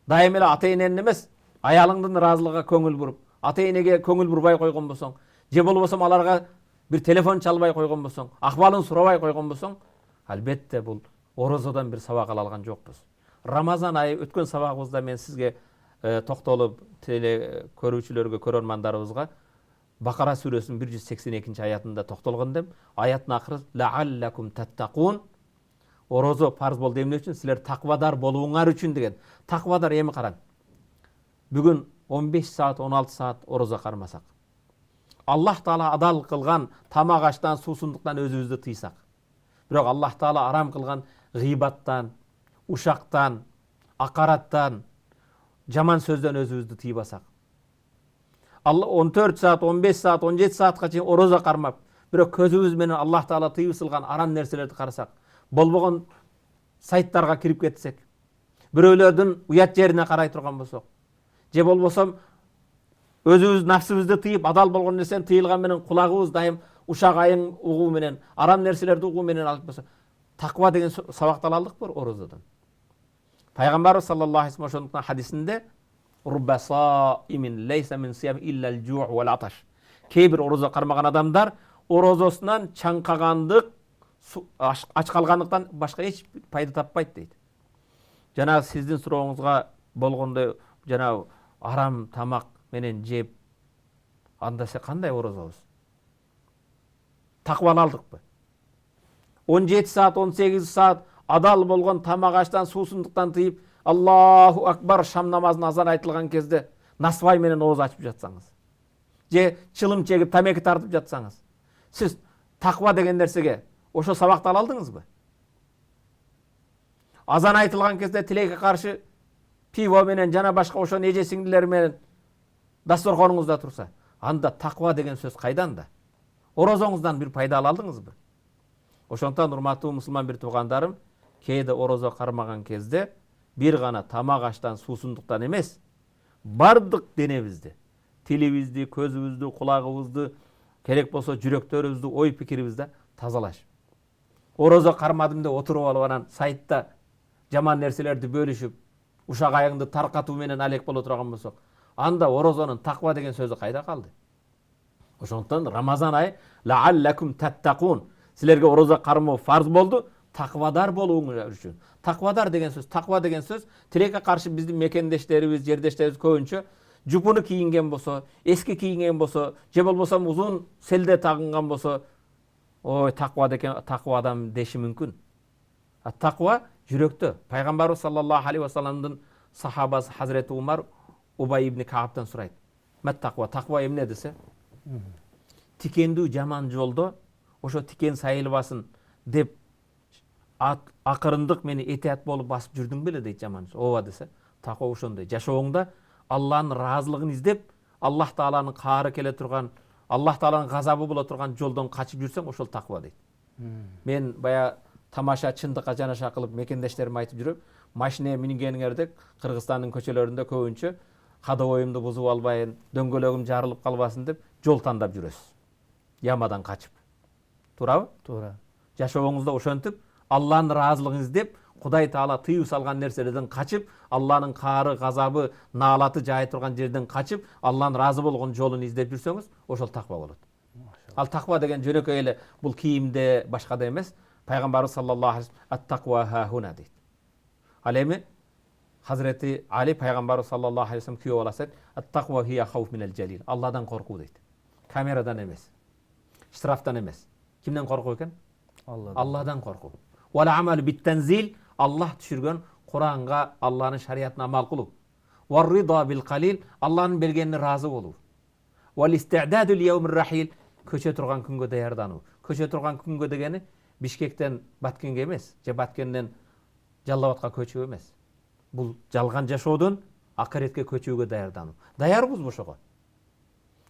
дайым эле ата эненин эмес, аялыңдын ыраазылыгына көңүл буруп, ата энеге көңүл бурбай койгон болсоң, же болбосо аларга бир телефон чалбай койгон болсоң, акыбалын сурабай койгон болсоң, албетте бул орозодон бир сабак ала алган жокпуз. Рамазан айы өткөн сабагыбызда мен сизге токтолуп теле көрүүчүлөргө, көрөрмандарыбызга Бакара сүрөсүнүн 182 аятында токтолгон дем. Аяттын акыры лааллакум таттакун. Орозо парз болду эмне үчүн? Силер таквадар болууңар үчүн деген. Таквадар эми караң. Бүгүн 15 саат, 16 саат орозо кармасак, Аллах Таала адал кылган тамак аштан, суусундуктан өзүбүздү тыйсак, бирок Аллах Таала арам кылган гыйбаттан, ушактан, акараттан, жаман сөздөн өзүбүздү тыйбасак, Алла 14 саат, 15 саат, 17 саатка чейин орозо кармап, бирок көзүбүз менен Аллах Таала тыйып сылган арам нерселерди карасак, болбогон сайттарга кирип кетсек, бирөөлөрдүн уят жерине карай турган болсок, же болбосо өзүбүз нафсыбызды тыйып, адал болгон нерсени тыйылган менен кулагыбыз дайым ушак айың угуу менен, арам нерселерди угуу менен алып болсо, таква деген сабакты ала алдыкпы орозодон. Пайгамбар саллаллаху алейхи вассалам ошондуктан хадисинде рубба саимин лейса мин сиям илля ал-жуу' вал аташ. Кээ бир орозо кармаган адамдар орозосунан чаңкагандык, ач калгандыктан башка эч пайда таппайт дейт. Жанагы сиздин сурооңузга болгондой, жанагы арам тамак менен жеп, анда кандай орозобуз? Таква алдыкпы? 17 саат, 18 саат адал болгон тамак аштан, суусундуктан тыйып, Аллаху акбар шам намазын азан айтылган кезде насвай менен ооз ачып жатсаңыз, же чылым чегип тамеки тартып жатсаңыз, сиз таква деген нерсеге ошо сабакты ала алдыңызбы? Азан айтылган кезде тилекке каршы пиво менен жана башка ошо эже сиңдилер менен дасторконуңузда турса, анда таква деген сөз кайдан да? Орозоңуздан бир пайда ала алдыңызбы? Ошондуктан урматтуу мусулман бир туугандарым, кээде орозо кармаган кезде бир гана тамак аштан, суусундуктан эмес, бардык денебизди, тилибизди, көзүбүздү, кулагыбызды, керек болсо жүрөктөрүбүздү, ой пикирибизди тазалаш. Орозо кармадым деп отуруп алып анан сайтта жаман нерселерди бөлүшүп, ушак айыңды таркатуу менен алек боло турган болсок, анда орозонун таква деген сөзү кайда калды? Ошондуктан Рамазан айы лааллакум таттакун, силерге орозо кармоо фарз болду, takvadar bolуңуңар үчүн. Takvadar деген сөз, takva деген сөз тилекке каршы биздин мекендештерибиз, жердештерибиз көбүнчө жупуну кийинген болсо, эски кийинген болсо, же болбосо узун селде тагынган болсо, ой, takva деген takva адам деши мүмкүн. Takva жүрөктө. Пайгамбарыбыз саллаллаху алейхи ва салламдын сахабасы Хазіреті Умар Убай ибн Кааптан сурайт. Мәт takva, takva эмне десе? Тикендүү жаман жолдо ошо тикен сайылбасын деп акырындык мени этият болуп басып жүрдүң беле дейт жаман. Ооба десе, takva ошондой. Жашооңда Алланын ыраазылыгын издеп, Аллах Тааланын каары келе турган, Аллах Тааланын газабы боло турган жолдон качып жүрсөң, ошол takva дейт. Мен бая тамаша чындыкка жанаша кылып мекендештериме айтып жүрөм. Машинеге мингениңерде Кыргызстандын көчөлөрүндө көбүнчө кадабоюмду бузуп албайын, дөңгөлөгүм жарылып калбасын деп жол тандап жүрөсүз. Ямадан качып. Туурабы? Туура. Жашооңузда ошентип Алланын ыраазылыгын издеп, Кудай Таала тыюу салган нерселерден качып, Алланын каары, газабы, наалаты жай турган жерден качып, Алланын ыраазы болгон жолун издеп жүрсөңүз, ошол takva болот. Ал takva деген жөнөкөй эле бул кийимде, башкада эмес. Пайгамбарыбыз саллаллаху алейхи ва саллям at-taqwa ha-huna дейт. Ал эми Хазіреті Али пайгамбарыбыз саллаллаху алейхи ва саллям күйөө аласат, at-taqwa hiya khawf min al-jalil. Алладан коркуу дейт. Камерадан эмес. Штрафтан эмес. Кимден коркуу экен? Алладан коркуу. Wal amalu bit-tanzil, Аллах түшүргөн Куранга, Алланын шариятына амал кылуу. War rida bil qalil, Алланын бергенине разы болуу. Wal istidadu li yawmir rahil, көчө турган күнгө даярдануу. Көчө турган күнгө дегени Бишкектен Баткенге эмес, же Баткенден Жалал Абадка көчүү эмес. Бул жалган жашоодон акыретке көчүүгө даярдануу. Даярбызбы ошого?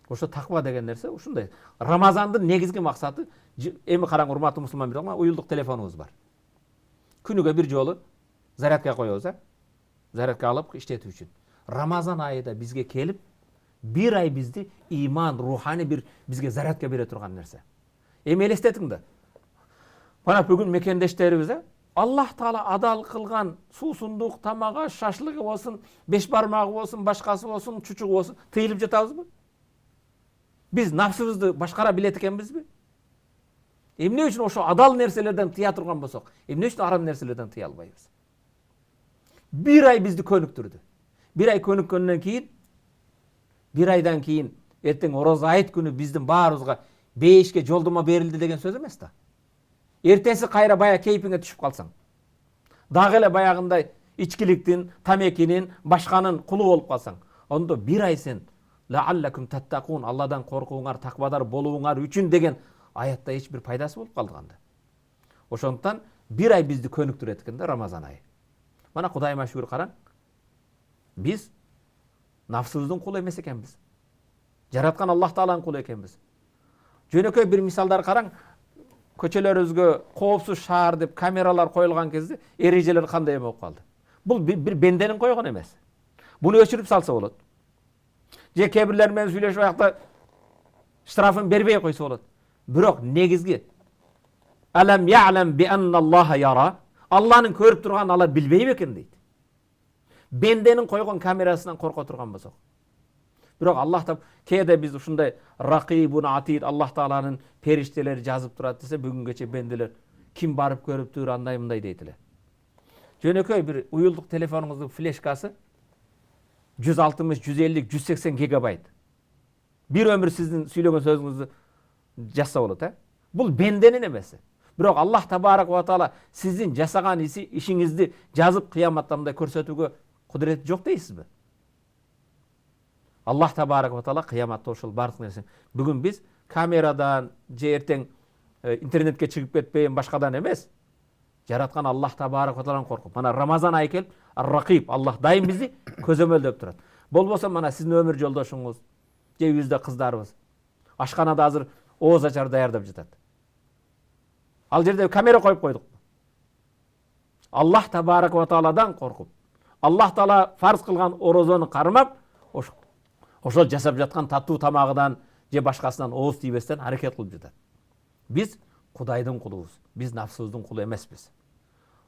Ошо takva деген нерсе ушундай. Рамазандын негизги максаты, эми караң урматтуу мусулман бирок, уюлдук телефонубуз бар. Күнүгө бир жолу зарядка коебуз, зарядка алып иштетүү үчүн. Рамазан айында бизге келип, бир ай бизди иман, рухани бир бизге зарядка бере турган нерсе. Эми элестетиң да. Бана бүгүн мекендештерибиз, Аллах Таала адал кылган суусундук, тамага, шашлыгы болсун, беш бармагы болсун, башкасы болсун, чучугу болсун, тыйылып жатабызбы? Биз нафсыбызды башкара билет экенбизби? Эмне үчүн ошо адал нерселерден тыя турган болсок, эмне үчүн арам нерселерден тыя албайбыз? Бир ай бизди көнүктүрдү. Бир ай көнүккөндөн кийин, бир айдан кийин эртең орозо айт күнү биздин баарыбызга бейишке жолдомо берилди деген сөз эмес да. Эртеси кайра бая кейпиңе түшүп калсаң, дагы эле баягындай ичкиликтин, тамекинин, башканын кулу болуп калсаң, ондо бир ай сен лааллакум таттакун, Алладан коркууңар, таквадар болууңар үчүн деген аятта эч бир пайдасы болуп калды анда. Ошондуктан бир ай бизди көнүктүрөт экен да Рамазан айы. Мана Кудайыма шүгүр караң, биз нафсыбыздын кулу эмес экенбиз. Жараткан Аллах Тааланын кулу экенбиз. Жөнөкөй бир мисалдар караң, көчөлөрүбүзгө коопсуз шаар деп камералар коюлган кезде эрежелер кандай болуп калды? Бул бир бенденин койгон эмес. Буну өчүрүп салса болот. Же кээ-бирлер менен сүйлөшүп аякта штрафын бербей койсо болот. Бирок негизги алам я'лам би анналлаха яра, Алланын көрүп турган алар билбейби экен дейт. Бенденин койгон камерасынан корко турган болсок. Бирок Аллах да кээде биз ушундай ракибун атид, Аллах Тааланын периштелери жазып турат десе, бүгүнгөчө бенделер ким барып көрүптүр, андай мындай дейт эле. Жөнөкөй бир уюлдук телефонуңуздун флешкасы 160, 150, 180 гигабайт. Бир өмүр сиздин сүйлөгөн сөзүңүздү жазса болот, Бул бенденин эмеси. Бирок Аллах табарак ва таала сиздин жасаган ишиңизди жазып кыяматта мындай көрсөтүүгө кудурети жок дейсизби? Аллах табарак ва таала кыяматта ошол бардык нерсе. Бүгүн биз камерадан же эртең интернетке чыгып кетпейин, башкадан эмес. Жараткан Аллах табарак ва тааладан коркуп. Мана Рамазан айы келип, ар-ракиб, Аллах дайым бизди көзөмөлдөп турат. Болбосо мана сиздин өмүр жолдошуңуз, же үйүздө кыздарыбыз ашканада азыр ооз ачар даярдап жатат. Ал жерде камера коюп койдук. Аллах табарак ва тааладан коркуп, Аллах Таала фарз кылган орозону кармап, ошол жасап жаткан таттуу тамагыдан же башкасынан ооз тийбестен аракет кылып жатат. Биз Кудайдын кулубуз, биз нафсыбыздын кулу эмеспиз.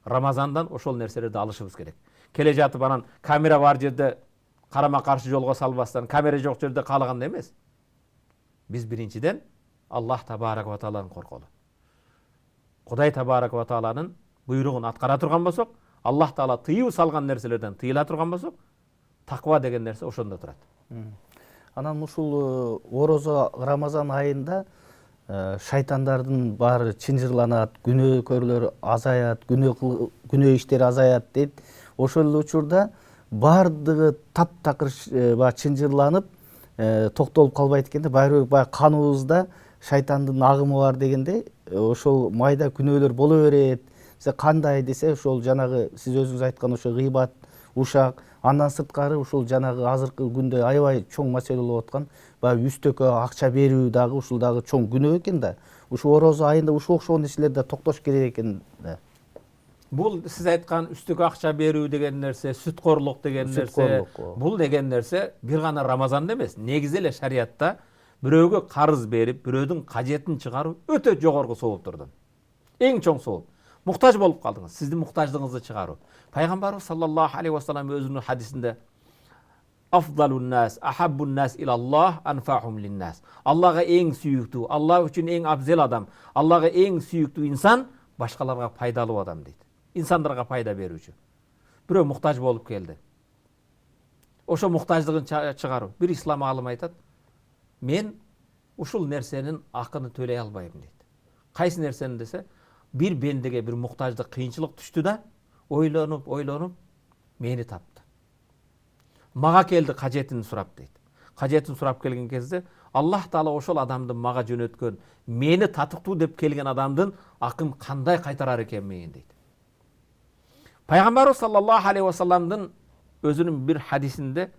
Рамазандан ошол нерселерди алышыбыз керек. Келе жатып анан камера бар жерде карама каршы жолго салбастан, камера жок жерде каалаганда эмес. Биз биринчиден Аллах табарак ва тааладан корколу. Кудай табарак ва тааланын буйругун аткара турган болсок, Аллах Таала тыюу салган нерселерден тыйыла турган болсок, таква деген нерсе ошондо турат. Анан ушул орозо Рамазан айында шайтандардын баары чынжырланат, күнөөкөрлөр азаят, күнөө иштери азаят дейт. Ошол эле учурда баардыгы таптакыр чынжырланып, токтолуп калбайт экен да, баягы каныбызда шайтандын агымы бар дегенде, ошол майда күнөөлөр боло берет. Кандай десе, ошол жанагы сиз өзүңүз айткан ошо гыйбат, ушак, андан сырткары ушул жанагы азыркы күндө аябай чоң маселе болуп аткан баягы үстөккө акча берүү дагы ушул дагы чоң күнөө экен да. Ушул орозо айында ушул окшогон нерселер да токтош керек экен да. Бул сиз айткан үстөккө акча берүү деген нерсе, сүткорлук деген нерсе, бул деген нерсе бир гана Рамазанда эмес, негизи эле шариятта бирөөгө карыз берип, бирөөдүн кажетін чыгаруу өтө жогорку сооптурдан. Эң чоң сооп. Muhtaç bolup kaldınız. Sizin muhtaçlığınızı çıkarıyor. Peygamberimiz sallallahu aleyhi ve sellem özünün hadisinde afdalun nas, ahabbun nas ilallah, anfa'hum linnas. Allah'a en süyüktü, Allah için en afzel adam, Allah'a en süyüktü insan, başkalarına faydalı adam deydi. İnsanlara fayda verici. Birөө muhtaç bolup geldi. Oşo muhtaçlığın çıkarıyor. Bir İslam alımı aytat, men uşul nersenin akını төлей albayım deydi. Kaysı nersenin dese, bir bendege bir muhtaçlık, kıyınçılık düştü de oylanıp meni taptı. Maga keldi kajetini surap deydi. Kajetini surap kelgen кезде Allah Taala oşol adamdın maga jönötkön, meni tatıktуу dep kelgen adamdın akın kanday kaytarar eken meni deydi. Peygamberimiz sallallahu aleyhi ve sellem'din özünün bir hadisinde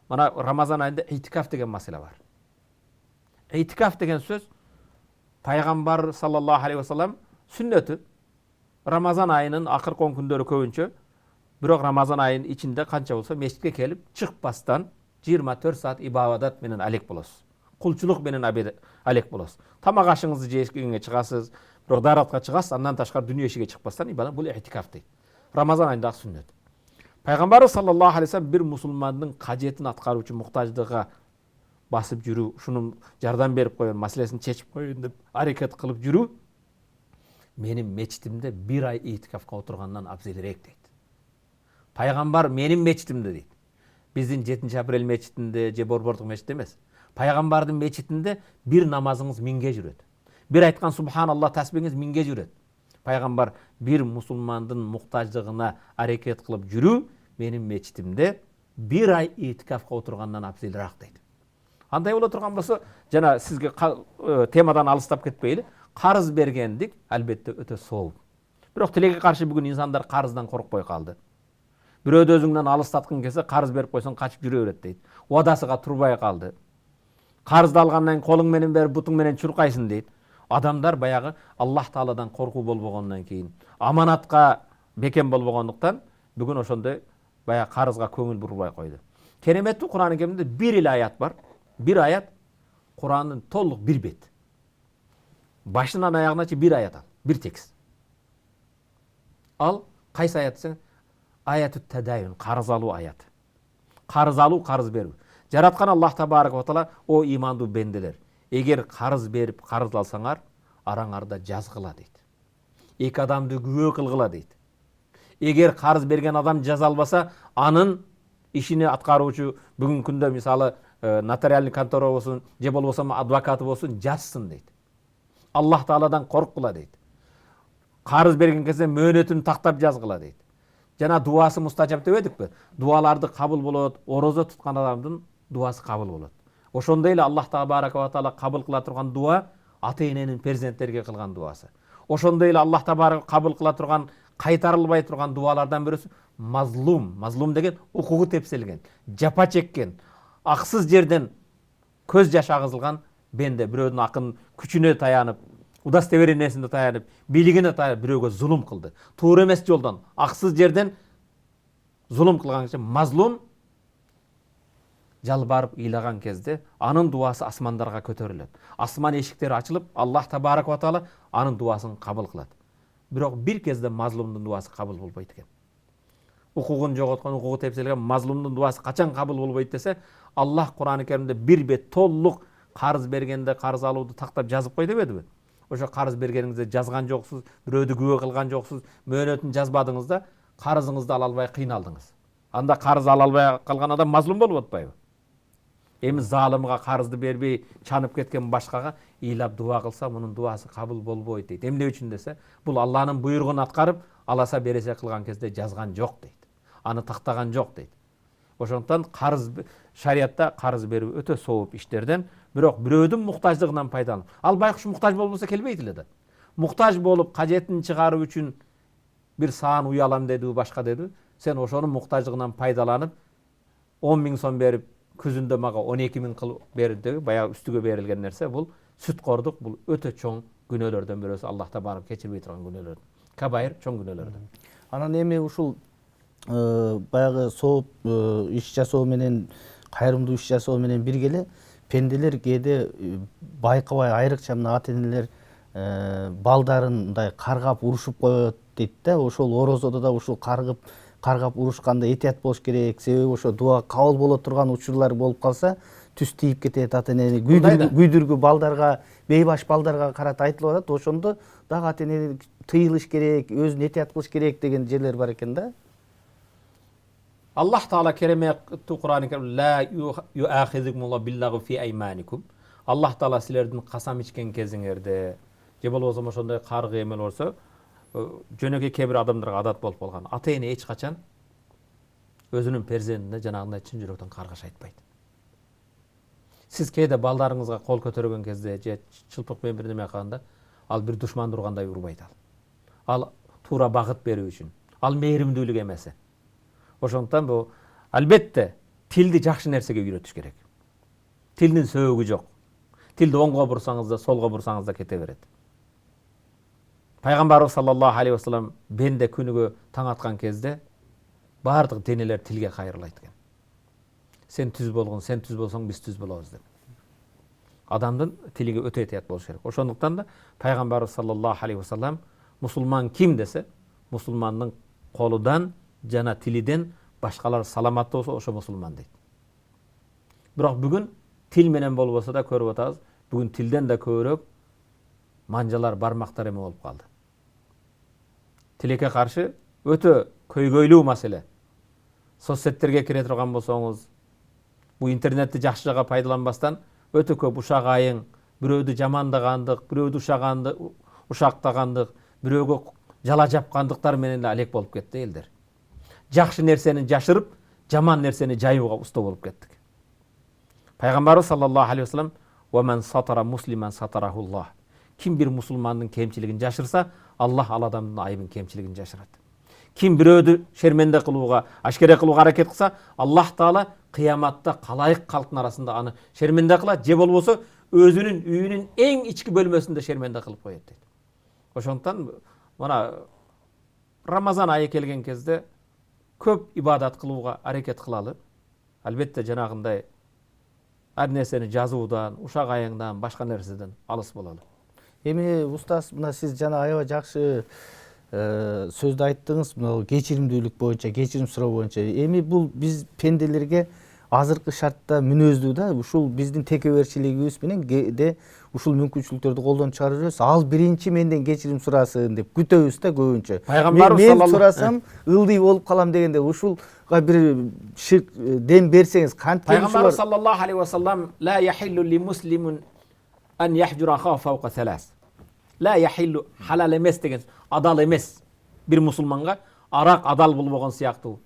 mana Ramazan ayında itikaf degen masele var. İtikaf degen söz Peygamber sallallahu aleyhi ve sellem sünneti Ramazan ayının akırkı 10 күндөрү көбүнчө, бирок Ramazan ayının içinde kança bolsa meşitке kelip çıkpastан 24 saat ibadat менен алек болосуз. Кулчулук менен алек болосуз. Тамак ашыңызды жегенге чыгасыз, бирок даратка чыгасыз, андан ташкары дүнүйө ишиге чыкпастан ибадат, бул этикаф дейт. Ramazan ayындагы сүннөт. Пайгамбарыбыз саллаллаху алейхи ва саллям бир мусулмандын кажетін аткаруучу муктаждыгы басып жүрүү, шунун жардам берип коюн, маселесин чечип коюн деп аракет кылып жүрүү менин мечитимде bir ay itикафка отургандан абзелирээк дейт. Пайгамбар менин мечитимде дейт. Биздин 7-апрель мечитинде же Борбордук мечитте эмес. Пайгамбардын мечитинде bir намазыңыз 1000ге жүрөт. Bir айткан субханаллах тасбихиңиз 1000ге жүрөт. Пайгамбар bir мусулмандын муктаждыгына аракет кылып жүрүү менин мечитимде bir ay itикафка отургандан абзелирээк дейт. Андай боло турган болсо, жана сизге темадан алыстап кетпейли. Karız bergendik elbette öte soğuk. Bирок тилеге каршы бүгүн insanlar karızdan korkpой kaldı. Бирөөдү өзүңдөн алыстаткың келсе, карыз берип койсоң качып жүрө берет дейт. Уадасыга турбай калды. Карызды алгандан колуң менен берип, бутуң менен чуркайсың дейт. Адамдар баягы Аллах Тааладан коркуу болбогондон кийин, аманатка бекем болбогондуктан бүгүн ошондой баягы карызга көңүл бурбай койду. Кереметтүү Кур'ан-ы Kerim'de bir ile ayat var. Bir ayat Kur'an'ın толук bir bet. Başından ayağına bir ayet al. Bir tekst. Al. Kaysı ayet sen? Ayet-ü tedayün. Karız aluu ayet. Karız aluu, karız berүү. Jaratkan Allah Tabaraka ve Taala o imandu bendeler. Eğer karız berip karız alsaňar, araňarda жазгыла дейт. Эки адамды күбө кылгыла дейт. Eğer karız bergen adam жаза албаса, анын ишини аткаруучу бүгүнкү күндө мисалы нотариальный контора болсун, же болбосо адвокаты болсун, жазсын дейт. Allah Taala'dan korkula deydi. Karız bergen кезде möөнөтүн тактап жазгыла дейт. Жана дуасы мустажап деп эдикпи? Дуаларды кабыл болот, орозо туткан адамдын дуасы кабыл болот. Ошондой эле Аллах Табарака ва Таала кабыл кыла турган дуа ата-эненин перзенттерге кылган дуасы. Ошондой эле Аллах Табарака кабыл кыла турган, кайтарылбай турган дуалардан бирөөсү мазлум. Мазлум деген укугу тепселген, жапа чеккен, аксыз жерден көз жаш агызылган бенде бирөөдүн акын күчүнө таянып, удостоверениясына таянып, бийлигине таянып бирөөгө зулум кылды. Туура эмес жолдон, аксыз жерден зулум кылган киши мазлум жалбарып ыйлаган кезде анын дуасы асмандарга көтөрүлөт. Асман эшиктери ачылып, Аллах Табарак ва Таала анын дуасын кабыл кылат. Бирок бир кезде мазлумдун дуасы кабыл болбойт экен. Укугун жоготкон, укугу тепселген мазлумдун дуасы качан кабыл болбойт десе, Аллах Кур'ан-ы Kerim'de bir bet толук карыз бергенде карыз алууду тактап жазып кой деп эдиби? ошо карыз бергениңизде жазган жоксуз, бирөөдү күбө кылган жоксуз, мөөнөтүн жазбадыңыз да карызыңызды ала албай кыйналдыңыз. Анда карыз ала албай калган адам мазлум болуп атпайбы? Эми залымга карызды бербей чанып кеткен башкага ыйлап дуа кылса, мунун дуасы кабыл болбойт дейт. Эмне үчүн десе, бул Алланын буйругун аткарып, аласа бересе кылган кезде жазган жок дейт. Аны тактаган жок дейт. Ошондуктан карыз шариятта карыз берүү өтө сооп иштерден, бирок бирөөдүн муктаждыгынан пайдаланып. Ал байкуш муктаж болбосо келбейт эле да. Муктаж болуп кажетин чыгаруу үчүн бир саан уялам деди, башка деди. Сен ошонун муктаждыгынан пайдаланып 10 000 сом берип, күзүндө мага 12 000 кылып берди, баягы үстүгө берилген нерсе, бул сүткордук, бул өтө чоң күнөөлөрдөн бирөөсү, Аллахта барып кечирбей турган күнөөлөр. Кабайыр чоң күнөөлөрдөн. Анан эми ушул баягы сооп иш жасоо менен, кайрымдуу иш жасоо менен бирге эле пенделер кээде байкабай, айрыкча мына ата-энелер балдарын мындай каргап урушуп коет дейт да. Ошол орозодо да ушул каргап урушканда этият болуш керек. Себеби ошо дуа кабыл боло турган учурлар болуп калса, түз тийип кетет ата-энени. Күйдүргү балдарга, бейбаш балдарга карата айтылып атат. Ошондо дагы ата-эне тыйылыш керек, өзүн этият кылыш керек деген жерлер бар экен да. Аллах Таала кереметтүү Кур'ан-ы Керим ла юахизукумуллаху биллахи фи айманикум. Аллах Таала силердин касам ичкен кезиңерде, же болбосо ошондой каргы эмел болсо, жөнөкөй кээ бир адамдарга адат болуп калган. Ата-эне эч качан өзүнүн перзентине жанагындай чын жүрөктөн каргаш айтпайт. Сиз кээде балдарыңызга кол көтөргөн кезде же чылпык менен бир неме кылганда, ал бир душман ургандай урбайт ал. Ал туура багыт берүү үчүн. Ал мээримдүүлүк эмеси. Ошондуктан бу албетте тилди жакшы нерсеге үйрөтүш керек. Тилдин сөөгү жок. Тилди оңго бурсаңыз да, солго бурсаңыз да кете берет. Пайгамбарыбыз саллаллаху алейхи вассалам бенде күнүгө таң аткан кезде бардык денелер тилге кайрылат экен. Сен түз болгон, сен түз болсоң биз түз болобуз деп. Адамдын тилиге өтө этият болуш керек. Ошондуктан да Пайгамбарыбыз саллаллаху алейхи вассалам мусулман ким десе, мусулмандын колудан жана тилиден башкалар саламат болсо ошо мусулман дейт. Бирок бүгүн тил менен болбосо да көрүп атабыз, бүгүн тилден да көбүрөөк манжалар, бармактар эме болуп калды. Тилекке каршы өтө көйгөйлүү маселе. Соцсеттерге кире турган болсоңуз, бу интернетти жакшы жака пайдаланбастан өтө көп ушак айың, бирөөдү жамандагандык, бирөөдү ушактагандык, бирөөгө жала жапкандыктар менен алек болуп кетти элдер. Жакшы нерсени жашырып, жаман нерсени жайууга уста болуп кеттик. Пайгамбарыбыз саллаллаху алейхи вассалам "Ва сатара муслиман сатарахуллах". Ким бир мусулмандын кемчилигин жашырса, Аллах ал адамдын айыбын, кемчилигин жашырат. Ким бирөөдү шерменде кылууга, ашкере кылууга аракет кылса, Аллах Таала кыяматта калайык калктын арасында аны шерменде кылат, же болбосо өзүнүн үйүнүн эң ички бөлмөсүндө шерменде кылып коет дейт. Ошондуктан мына Рамазан айы келген кезде көп ибадат кылууга аракет кылалы. Албетте жанагындай ар нерсени жазуудан, ушак айыңдан, башка нерседен алыс болалы. Эми устаз, мына сиз жана аябай жакшы сөздү айттыңыз, мына кечиримдүүлүк боюнча, кечирим суроо боюнча. Эми бул биз пенделерге азыркы шартта мүнөздүү да, ушул биздин текеберчилигибиз менен кээде ушул мүмкүнчүлүктөрдү колдон чыгарып жүрөбүз. Ал биринчи менден кечирим сурасын деп күтөбүз да көбүнчө. Мен сурасам ылдый болуп калам дегенде ушулга бир шык дем берсеңиз кантип? Пайгамбар саллаллаху алейхи вассалам ла яхиллу ли муслимун ан яхжура фаука салас. Ла яхиллу халал эмес деген, адал эмес. Бир мусулманга арак адал болбогон сыяктуу.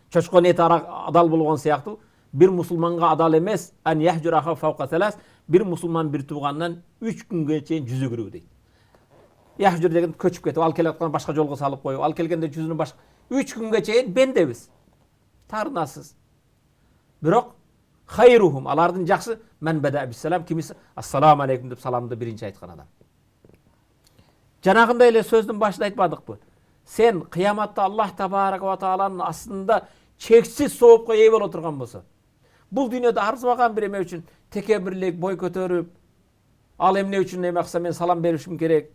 Чочкон эти адал болгон сыяктуу, бир мусулманга адал эмес ан яхжура фаука салас. Бир мусулман бир туугандан 3 күнгө чейин жүзүгүрүү дейт. Яхжур деген көчүп кетип, ал келаткан башка жолго салып коюп, ал келгенде жүзүнү башка 3 күнгө чейин бендебиз. Тарынасыз. Бирок хайрухум, алардын жакшы мен бада биссалам, кимиси ассаламу алейкум деп саламды биринчи айткан адам. Жанагындай эле сөздүн башында айтпадыкпы? Сен кыяматта Аллах табарак ва тааланын астында чексиз соопко ээ боло турган болсо, бул дүйнөдө арзыбаган бир эме үчүн текебирлик, бой көтөрүп, ал эмне үчүн эме кылса мен салам беришим керек.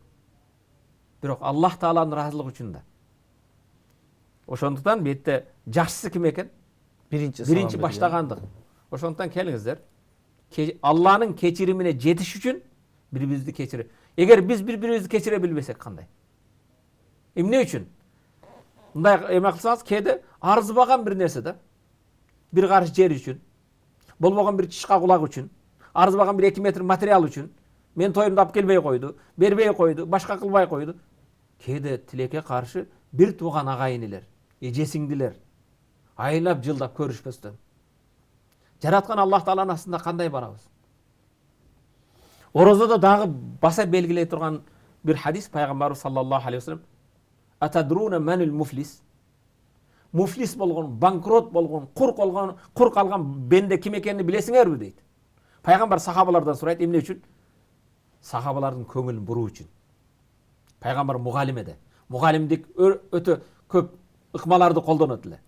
Бирок Аллах тааланын ыраазылыгы үчүн да. Ошондуктан бетте жакшысы ким экен? Биринчи баштагандык. Ошондуктан келиңиздер, Алланын кечиримине жетиш үчүн бири-бирибизди кечирип. Эгер биз бири-бирибизди кечире билбесек кандай? Эмне үчүн? Мындай эме кылсаңыз, кээде арзыбаган бир нерсе да. Бир карыш жер үчүн, болбогон бир чышка кулак үчүн, арзыбаган бир 2 метр материал үчүн мен тоюмду алып келбей койду, бербей койду, башка кылбай койду. Кээде тилекке каршы бир тууган агайынылар, эже сиңдилер айлап жылдап көрүшпөстөн жараткан Аллах Тааланын астында кандай барабыз? Орозодо дагы баса белгилей турган бир хадис пайгамбарыбыз саллаллаху алейхи вассалам: "Атадруна манул муфлис?" Муфлис болгон, банкрот болгон, кур калган бенде ким экенин билесиңерби дейт. Пайгамбар сахабалардан сурайт, эмне үчүн? Сахабалардын көңүлүн буруу үчүн. Пайгамбар мугалим эди. Мугалимдик өтө көп ыкмаларды колдонот эле.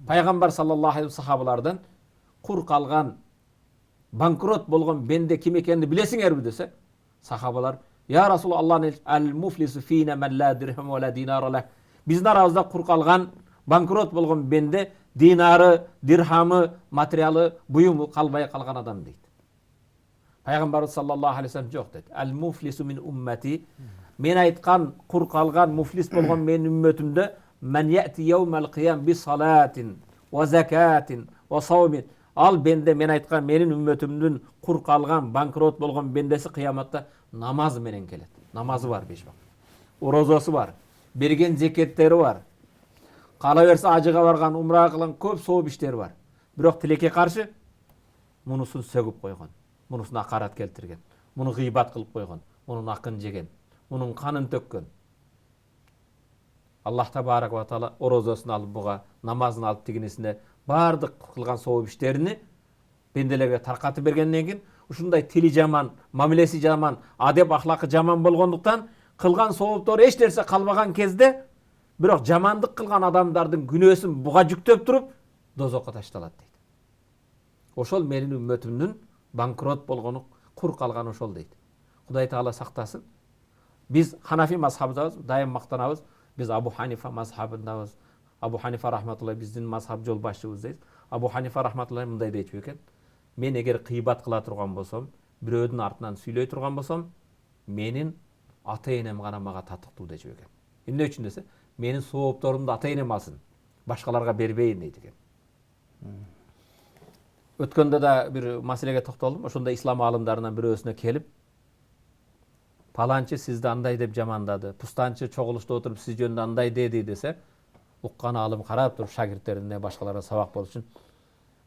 Пайгамбар саллаллаху алейхи сахабалардан кур калган, банкрот болгон бенде ким экенин билесиңерби десе, сахабалар: "Я Расул Аллахын ал-муфлису фина ман ла дирхам ва ла динара ла." Биздин арабызда кур калган, банкрот болгон бенде динары, дирхамы, материалы, буюму калбай калган адам дейт. Пайгамбарыбыз саллаллаху алейхи вассалам жок дейт. Ал-муфлису мин уммати. Мен айткан кур калган муфлис болгон менин үммөтүмдө man ya'ti yawmal qiyam bi salatin wa zakatin wa sawmin. Al bende men aytkan menin ümmetimdin kur kalgan, bankrot bolgan bendesi kıyamatta namaz menen kelet. Namazı var 5 vakit. Orozası var. Bergen zeketleri var. Kala verse acıga bargan, umra kılan köp soğuk işleri var. Bирок тилекке каршы мунусун сөгүп койгон, мунусуна акарат келтирген, муну гыйбат кылып койгон, мунун акын жеген, мунун канын төккөн. Аллах табарак ва таала орозосын алып буга, намазын алып дегенесине бардык кылган сооп иштерини бенделерге таркатып бергенден кийин ушундай тили жаман, мамилеси жаман, адеп ахлакы жаман болгондуктан кылган сооптору эч нерсе калбаган кезде бирок жамандык кылган адамдардын күнөөсүн буга жүктөп туруп дозокко ташталат дейт. Ошол менин үммөтүмдүн банкрот болгону, кур калганы ошол дейт. Кудай таала сактасын. Биз Ханафи мазхабындабыз, дайым мактанабыз. Biz Abu Hanifa mazhabındayız. Abu Hanifa rahmatullah bizdin mazhab жол башчыбыз. Abu Hanifa rahmatullah мындай дейт экен. Мен эгер кыйбат кыла турган болсом, бирөөдүн артынан сүйлөй турган болсом, менин ата-энем гана мага татыктуу дейт экен. Эмне үчүн десе, менин соопторумду ата-энем алсын, башкаларга бербейин дейт экен. Өткөндө да бир маселеге токтолдум. Ошондо ислам алымдарынан бирөөсүнө келип, palançı sizde anday dep jamandады, pustançı çoğuluşta oturup siz jönүндө anday dedi dese, uqqan alım karap turup şagirdlerine başkalarına sabak bol üçün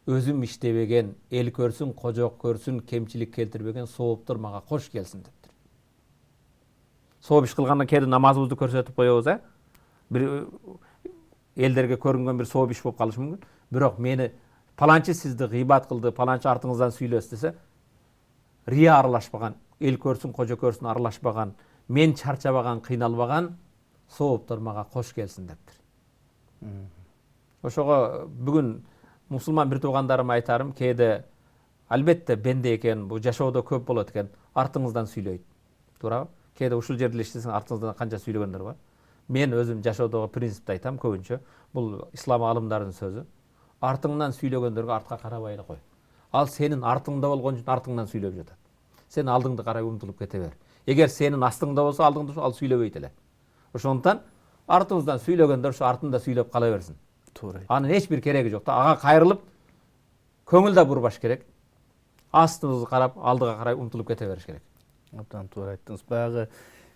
özüm iştebegen, el körsün, kocok körsün, kemçilik keltirбеген сооптор мага кош келсин дептир. Сооп иш кылгандан кийин намазыбызды көрсөтүп коебуз, бир элдерге көрүнгөн бир сооп иш болуп калышы мүмкүн. Бирок мени palançı sizди гыйбат кылды, palançı артыңыздан сүйлөсү десе, рия аралашпаган, el körsün, koca körsün aralashbagan, men charchabagan, qiynalbagan sooптор мага кош келсин дептир. Ошого бүгүн мусулман бир туугандарыма айтарым, кээде албетте бенде экен, бул жашоодо көп болот экен, артыңыздан сүйлөйт. Туурабы? Кээде ушул жерде иштесең артыңыздан канча сүйлөгөндөр бар. Мен өзүм жашоодогу принципти айтам көбүнчө, бул ислам алымдарынын сөзү. Артыңдан сүйлөгөндөргө артка карабай эле кой. Ал сенин артыңда болгон үчүн артыңдан сүйлөп жатат. Sen aldığında karaya umutulup ketever. Eğer senin astığında olsa aldığında al süylebeyt ele. Ошондон артыңыздан сүйлөгөндөр şu артында сүйлөп кала берсин. Туура. Анын эч бир кереги жок да. Ага кайрылып көңүл да бурбаш керек. Астыңызга карап, алдыга карай умтулуп кете бериш керек. Абдан туура айттыңыз. Баягы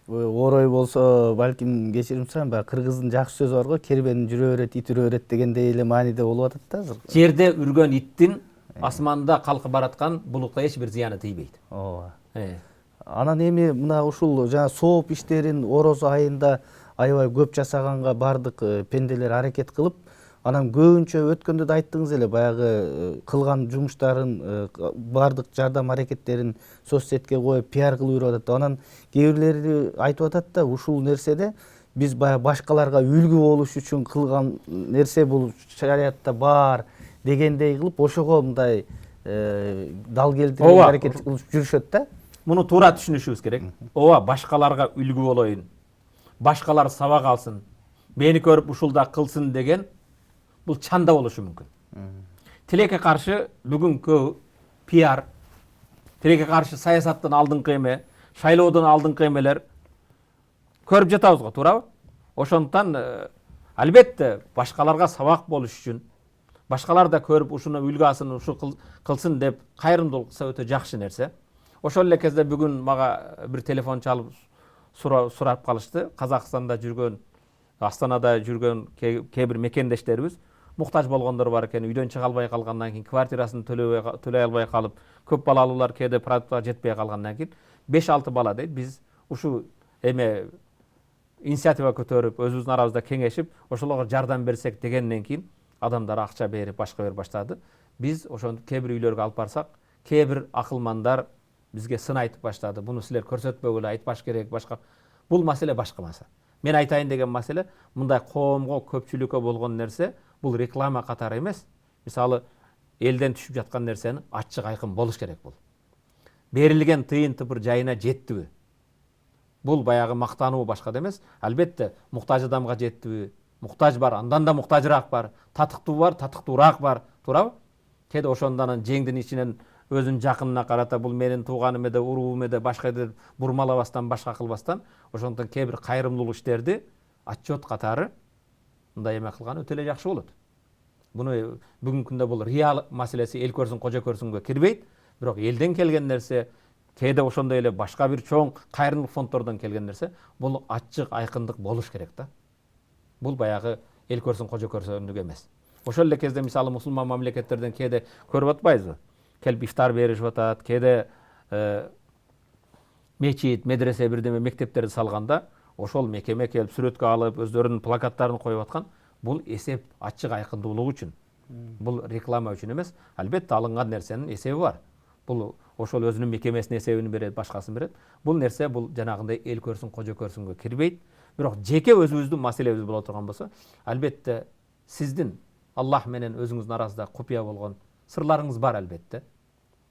орой болсо, балким кечирим сурайм, баягы кыргыздын жакшы сөзү бар го, кербенин жүрө берет, ит үрө берет дегендей эле мааниде болуп атат да азыр. Жерде үргөн иттин асманда калкып бараткан булукта эч бир зыяны тийбейт. Ооба. Анан эми мына ушул жана сооп иштерин орозо айында аябай көп жасаганга бардык пенделер аракет кылып, анан көбүнчө өткөндө да айттыңыз эле, баягы кылган жумуштарын, бардык жардам аракеттерин соцсетке коюп пиар кылып жүрүп атат. Анан кээ бирлери айтып атат да, ушул нерседе биз баягы башкаларга үлгү болуш үчүн кылган нерсе бул шариатта бар дегендей кылып, ошого мындай дал келтирген аракет кылып жүрүшөт да. Муну туура түшүнүшүбүз керек. Ооба, башкаларга үлгү болоюн, башкалар сабак алсын, мени көрүп ушулда кылсын деген бул чанда болушу мүмкүн. Тилекке каршы бүгүнкү пиар, тилекке каршы саясаттан алдыңкы эме, шайлоодон алдыңкы эмелер көрүп жатабыз го, туурабы? Ошондуктан албетте башкаларга сабак болуш үчүн, башкалар да көрүп ушуну үлгү алсын, ушу кылсын деп кайрымдуулук кылса өтө жакшы нерсе. Ошол эле кезде бүгүн мага бир телефон чалып сурап калышты. Казакстанда жүргөн, Астанада жүргөн кээ бир мекендештерибиз муктаж болгондор бар экен, үйдөн чыга албай калгандан кийин, квартирасын төлөй албай калып, көп балалуулар кээде продуктка жетпей калгандан кийин 5-6 бала дейт. Биз ушу инициатива көтөрүп, өзүбүздүн арабызда кеңешип, ошолорго жардам берсек дегенден кийин адамдар акча берип, башка берип баштады. Биз ошону кээ бир үйлөргө алып барсак, кээ бир акылмандар бизге сын айтып баштады. Буну силер көрсөтпөгүлө, айтпаш керек, башка. Бул маселе башка маселе. Мен айтайын деген маселе, мындай коомго, көпчүлүккө болгон нерсе, бул реклама катары эмес. Мисалы, элден түшүп жаткан нерсени ачык айкын болуш керек бул. Берилген тыйын тыпыр жайына жеттиби? Бул баягы мактануу башка эмес. Албетте, муктаж адамга жеттиби? Муктаж бар, андан да муктажыраак бар, татыктуу бар, татыктуураак бар, туурабы? Кээде ошондон жеңдин ичинен өзүнүн жакынына карата бул менин тууганым эде, уруум эде, башка деп бурмалабастан, башка кылбастан, ошондон кээ бир кайрымдуулук иштерди отчет катары мындай эме кылган өтө эле жакшы болот. Буну бүгүнкү күндө бул рия маселеси эл көрсүн, кожо көрсүнгө кирбейт, бирок элден келген нерсе, кээде ошондой эле башка бир чоң кайрымдуулук фонддордон келген нерсе, бул ачык, айкындык болуш керек да. Бул баягы эл көрсүн, кожо көрсөндүк эмес. Ошол эле кезде мисалы мусулман мамлекеттерден кээде көрүп атпайбызбы? Келип ифтар беришип атат, кээде мечит, медресе, бирдеме мектептерди салганда, ошол мекеме келип сүрөткө алып, өздөрүнүн плакаттарын коюп аткан. Бул эсеп ачык айкындуулук үчүн. Бул реклама үчүн эмес. Албетте алынган нерсенин эсеби бар. Бул ошол өзүнүн мекемесинин эсебин берет, башкасын берет. Бул нерсе бул жанагындай эл көрсүн, кожо көрсүнгө кирбейт. Бирок жеке өзүбүздүн маселебиз боло турган болсо, албетте сиздин Аллах менен өзүңүздүн арасында купуя болгон сырларыңыз бар албетте.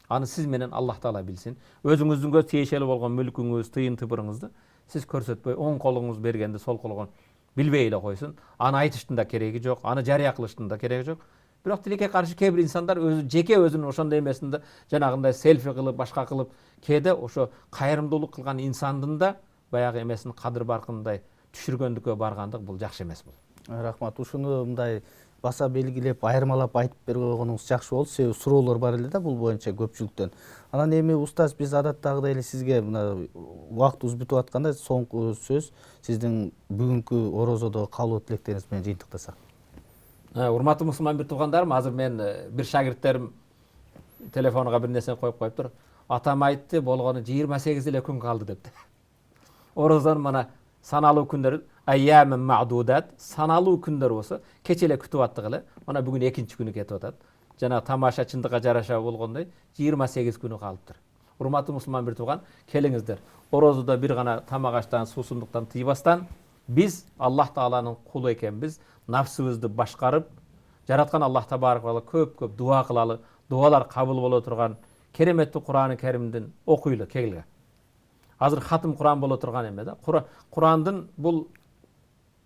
Аны сиз менен Аллах Таала билсин. Өзүңүздүнгө тиешелүү болгон мүлкүңүз, тыйын тыпырыңызды сиз көрсөтпөй, оң колуңуз бергенди сол колго билбей эле койсун. Аны айтыштын да кереги жок, аны жарыя кылыштын да кереги жок. Бирок тилекке каршы кээ бир инсандар өзү жеке өзүнүн ошондой эмесинде жанагындай селфи кылып, башка кылып, кээде ошо кайрымдуулук кылган инсандын да баягы эмесин кадыр баркындай түшүргөндүккө баргандык бул жакшы эмес бул. Рахмат. Ушуну мындай баса белгилеп, айырмалап айтып берип койгонуңуз жакшы болду. Себеби суроолор бар эле да бул боюнча көпчүлүктөн. Анан эми устаз, биз адаттагыдай эле сизге мына убактыбыз бүтүп атканда соңку сөз сиздин бүгүнкү орозодо калуу тилектериңиз менен жыйынтыктасак. Урматтуу мусулман бир туугандарым, азыр мен бир шагирттерим телефонуга бир нерсе коюп коюптур. Атам айтты, болгону 28 эле күн калды депти. Орозонун мана саналуу күндөр, айямын мa'дудат, саналуу күндөр болсо, кече эле күтүп аттык эле. Мана бүгүн экинчи күнү кетип атат. Жана тамаша чындыкка жараша болгондой 28 күнү калыптыр. Урматтуу мусулман бир тууган, келиңиздер. Орозодо бир гана тамак аштан, суусундуктан тыйбастан биз Аллах Тааланын кулу экенбиз. Нафсыбызды башкарып, жараткан Аллах Табарак ва көп дуа кылалы, дуалар кабыл боло турган кереметтүү Кур'ан-ы Керимдин окуйлу келге. Азыр хатым Кур'ан боло турган эме да. Кур'андын бул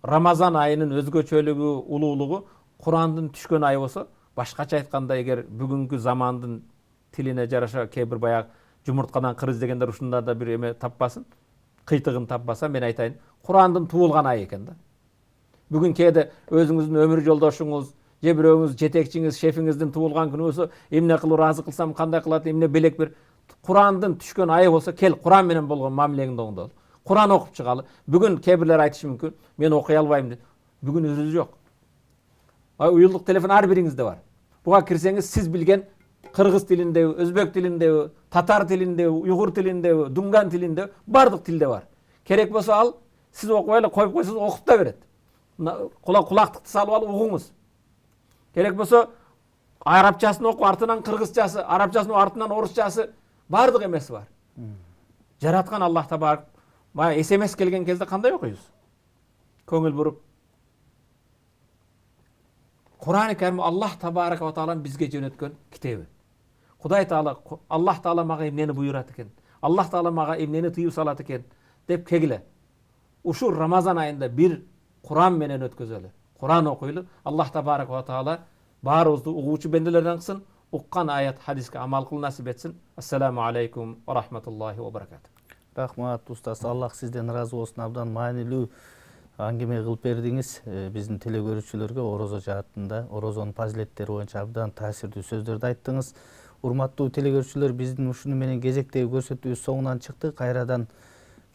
Рамазан айынын өзгөчөлүгү, улуулугу Кур'андын түшкөн айы болсо, башкача айтканда эгер бүгүнкү замандын тилине жараша кээ бир баягы жумурткадан кыр издегендер ушунда да бир эме таппасын, кыйтыгын таппаса, мен айтайын, Кур'андын туулган айы экен да. Бүгүн кээде өзүңүздүн өмүр жолдошуңуз, же бирөөңүз жетекчиңиз, шефиңиздин туулган күнү болсо, эмне кылып ыраазы кылсам, кандай кылат, эмне белек бир. Кур'андын түшкөн айы болсо, кел Кур'ан менен болгон мамилеңди оңдол. Кур'ан окуп чыгалы. Бүгүн кээ бирлер айтышы мүмкүн, мен окуй албайм деп. Бүгүн өзү жок. Уюлдук телефон ар бириңизде бар. Буга кирсеңиз, сиз билген кыргыз тилиндеби, өзбек тилиндеби, татар тилиндеби, уйгур тилиндеби, дунган тилиндеби, бардык тилде бар. Керек болсо ал сиз окуй эле коюп койсоңуз, окуп да берет. Кулактыкты салып алып угуңуз. Керек болсо арабчасын окуп, артынан кыргызчасы, арабчасын окуп, артынан орусчасы, бардык эмеси бар. Жараткан Аллах Табарак, мага SMS келген кезде кандай окуйбуз? Көңүл буруп. Кур'ан-ы Керим Аллах Табарак ва Тааланын бизге жөнөткөн китеби. Кудай Таала, Аллах Таала мага эмнени буйрат экен, Аллах Таала мага эмнени тыюп салат экен деп кегиле. Ушу Рамазан айында бир Кур'ан менен өткөзөлү. Кур'ан окуйлу. Аллах Табарак ва Таала баарыбызды угуучу бенделерден кылсын, уккан аят, хадиске амал кылуу насип этсин. Ассаламу алейкум ва рахматуллахи ва баракатух. Рахмат устаз, Аллах сизден ыраазы болсун. Абдан маанилүү аңгеме кылып бердиңиз. Биздин теле көрүүчүлөргө орозо жаатында, орозонун фазилеттери боюнча абдан таасирдүү сөздөрдү айттыңыз. Урматтуу теле көрүүчүлөр, биздин ушуну менен кезектеги көрсөтүүбүз соңунан чыкты. Кайрадан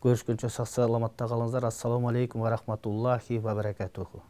көрүшкөнчө сак саламатта калыңыздар. Ассаламу алейкум ва рахматуллахи ва баракатуху.